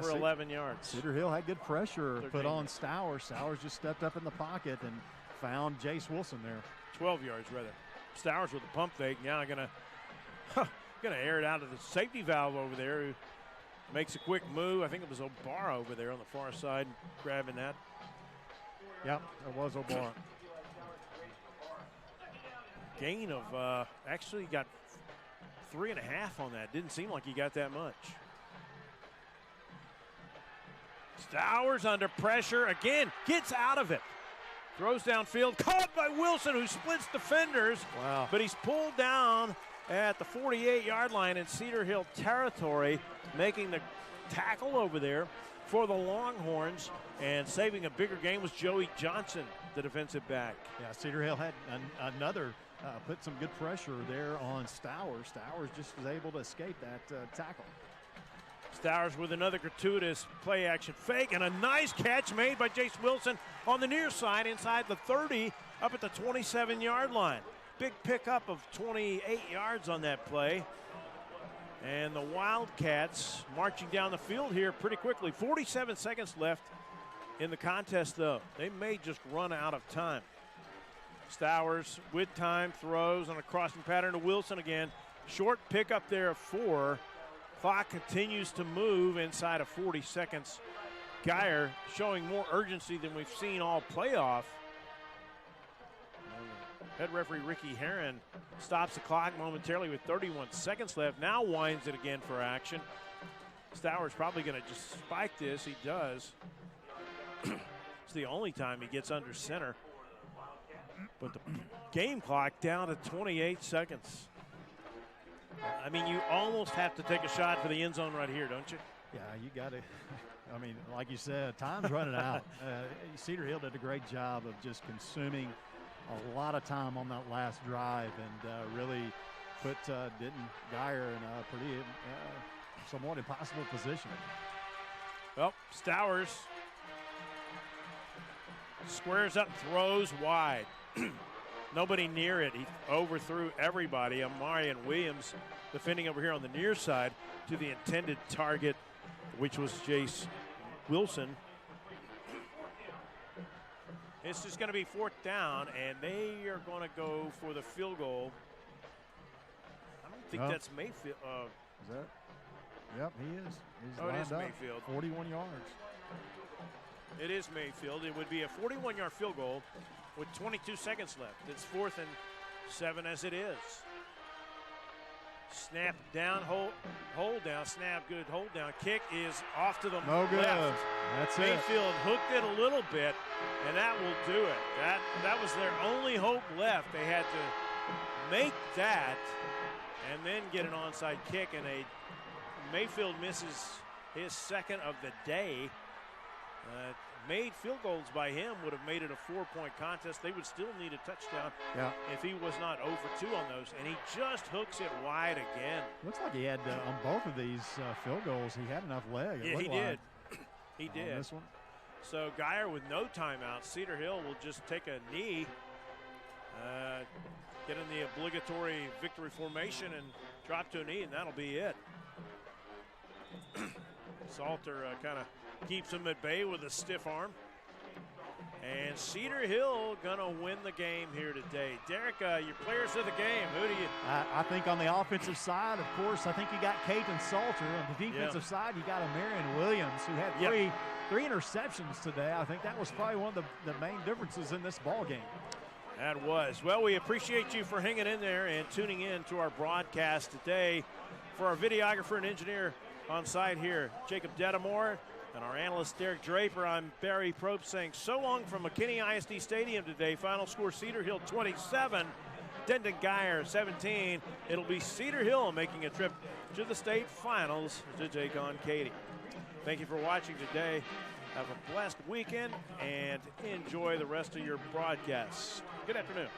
for 11 yards. Cedar Hill had good pressure put on Stowers. Stowers just stepped up in the pocket and found Jace Wilson there. 12 yards, rather. Stowers with the pump fake. Now gonna air it out of the safety valve over there, who makes a quick move. I think it was O'Barra over there on the far side grabbing that. Yep, it was O'Barra. Gain of actually got 3.5 on that. Didn't seem like he got that much. Stowers under pressure again, gets out of it. Throws downfield, caught by Wilson, who splits defenders. Wow. But he's pulled down at the 48-yard line in Cedar Hill territory, making the tackle over there for the Longhorns, and saving a bigger game was Joey Johnson, the defensive back. Yeah, Cedar Hill had another put some good pressure there on Stowers. Stowers just was able to escape that tackle. Stowers with another gratuitous play-action fake, and a nice catch made by Jace Wilson on the near side inside the 30 up at the 27-yard line. Big pickup of 28 yards on that play. And the Wildcats marching down the field here pretty quickly. 47 seconds left in the contest, though. They may just run out of time. Stowers with time throws on a crossing pattern to Wilson again. Short pickup there of 4. Clock continues to move inside of 40 seconds. Geyer showing more urgency than we've seen all playoff. Head referee Ricky Herron stops the clock momentarily with 31 seconds left. Now winds it again for action. Stowers probably going to just spike this. He does. It's the only time he gets under center. But the game clock down to 28 seconds. I mean, you almost have to take a shot for the end zone right here, don't you? Yeah, you got to. I mean, like you said, time's running out. Cedar Hill did a great job of just consuming a lot of time on that last drive, and really put Denton Geyer in a pretty somewhat impossible position. Well, Stowers squares up, throws wide. Nobody near it. He overthrew everybody. Amarian Williams defending over here on the near side to the intended target, which was Jace Wilson. It's just going to be 4th down, and they are going to go for the field goal. I don't think that's Mayfield. Is that? Yep, he is. He's it is lined up. Mayfield. 41 yards. It is Mayfield. It would be a 41-yard field goal with 22 seconds left. It's 4th and 7 as it is. Snap down, hold down, snap good, hold down. Kick is off to the no good. left. That's Mayfield hooked it a little bit, and that will do it. That was their only hope left. They had to make that and then get an onside kick, and Mayfield misses his second of the day. Made field goals by him would have made it a 4-point contest. They would still need a touchdown if he was not 0 for 2 on those. And he just hooks it wide again. Looks like he had, on both of these field goals, he had enough leg. Yeah, he did. He did. On this one. So Geyer with no timeout. Cedar Hill will just take a knee, get in the obligatory victory formation and drop to a knee, and that'll be it. Salter kind of keeps him at bay with a stiff arm. And Cedar Hill gonna win the game here today. Derek, your players of the game, who do you? I think on the offensive side, of course, I think you got Caden Salter. On the defensive side, you got a Marion Williams, who had three interceptions today. I think that was probably one of the main differences in this ball game. That was. Well, we appreciate you for hanging in there and tuning in to our broadcast today. For our videographer and engineer on site here, Jacob Dedamore, and our analyst, Derek Draper, I'm Barry Probst saying so long from McKinney ISD Stadium today. Final score, Cedar Hill 27, Denton Geyer 17. It'll be Cedar Hill making a trip to the state finals to take on Katy. Thank you for watching today. Have a blessed weekend and enjoy the rest of your broadcasts. Good afternoon.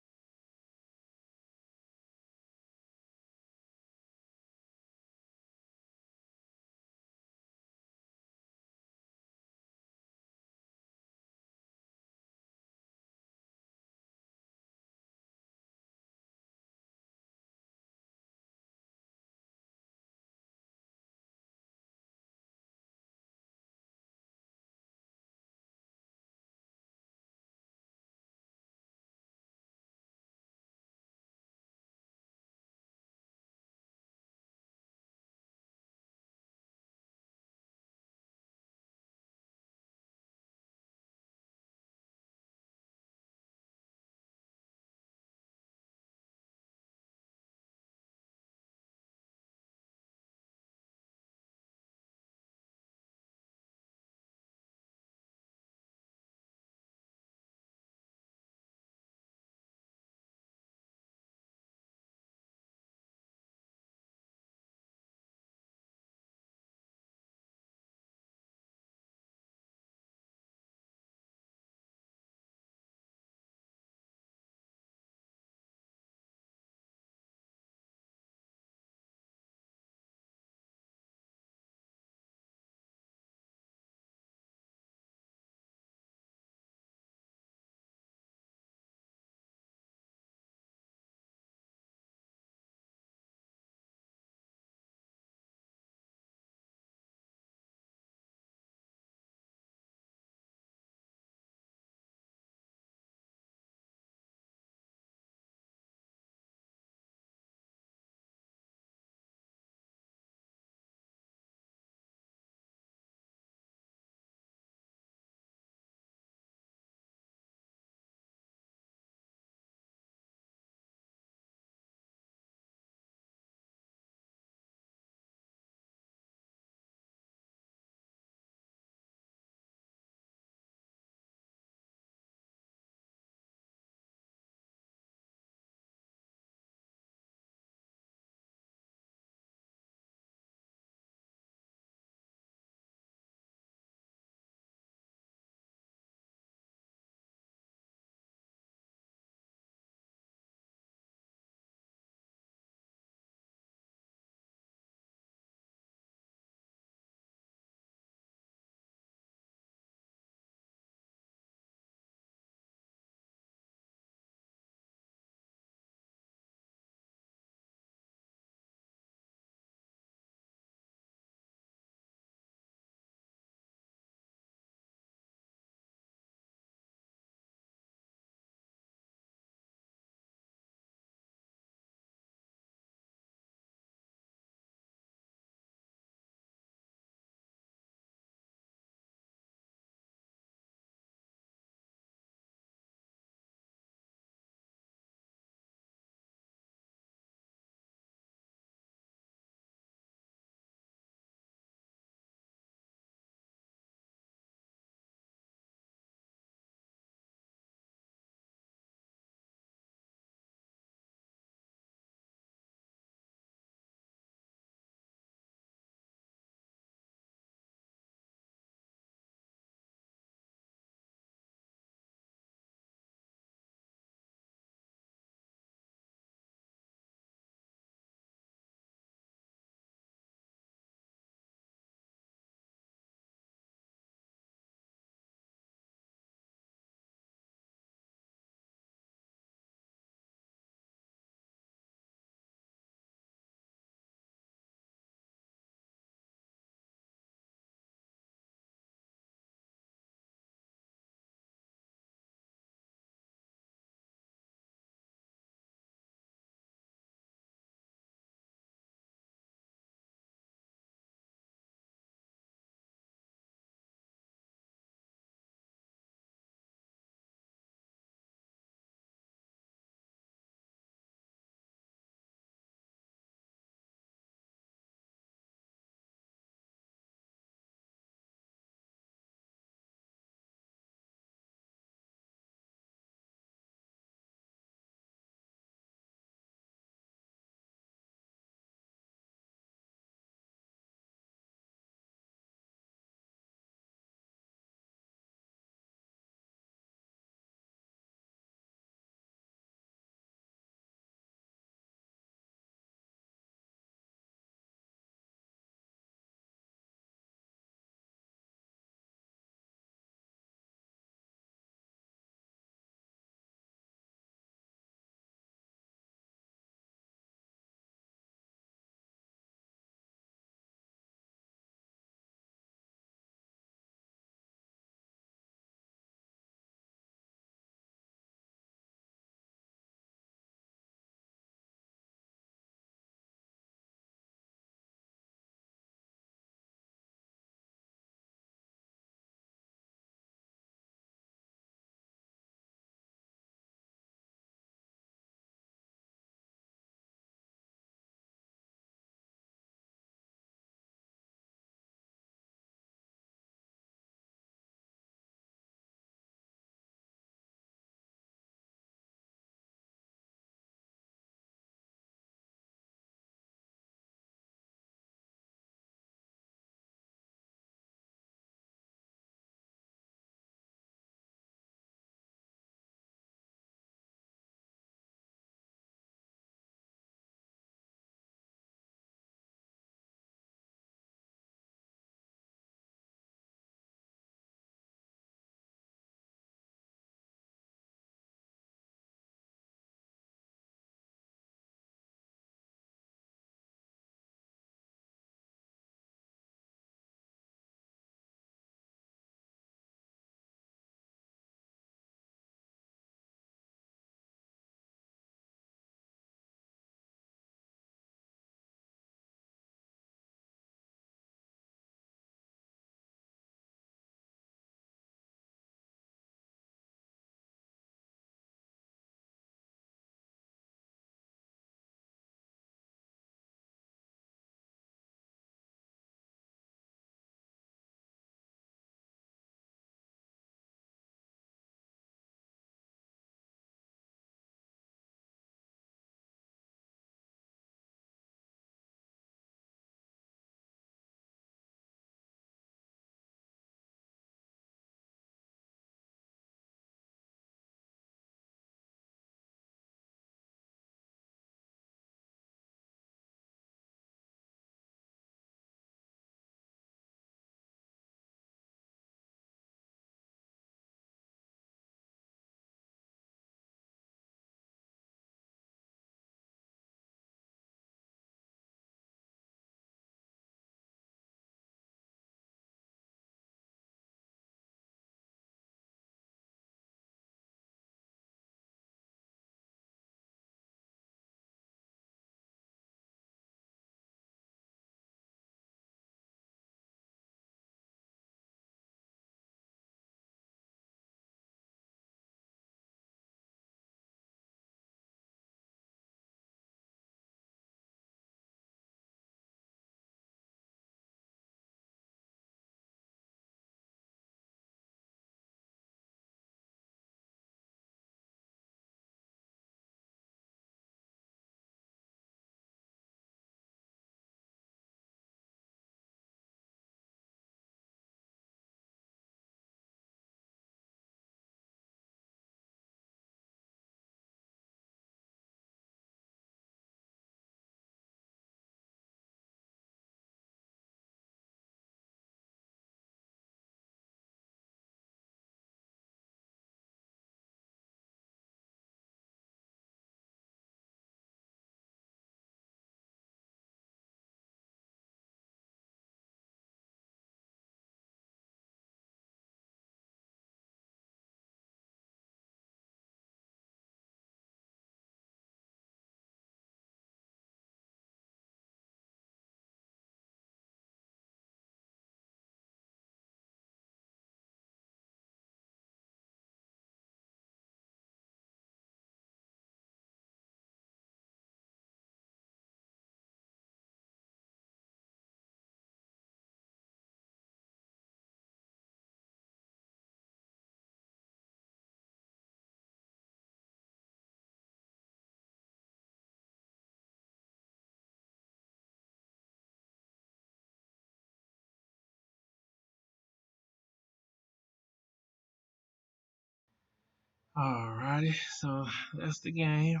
Alrighty, so that's the game.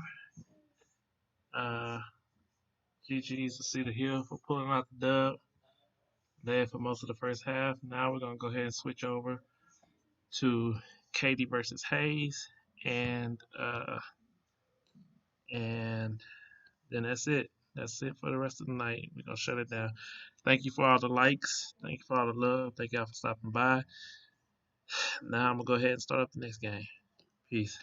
GG's to Cedar Hill for pulling out the dub. Led for most of the first half. Now we're gonna go ahead and switch over to Katie versus Hayes, and then that's it. That's it for the rest of the night. We're gonna shut it down. Thank you for all the likes. Thank you for all the love. Thank y'all for stopping by. Now I'm gonna go ahead and start up the next game. Peace.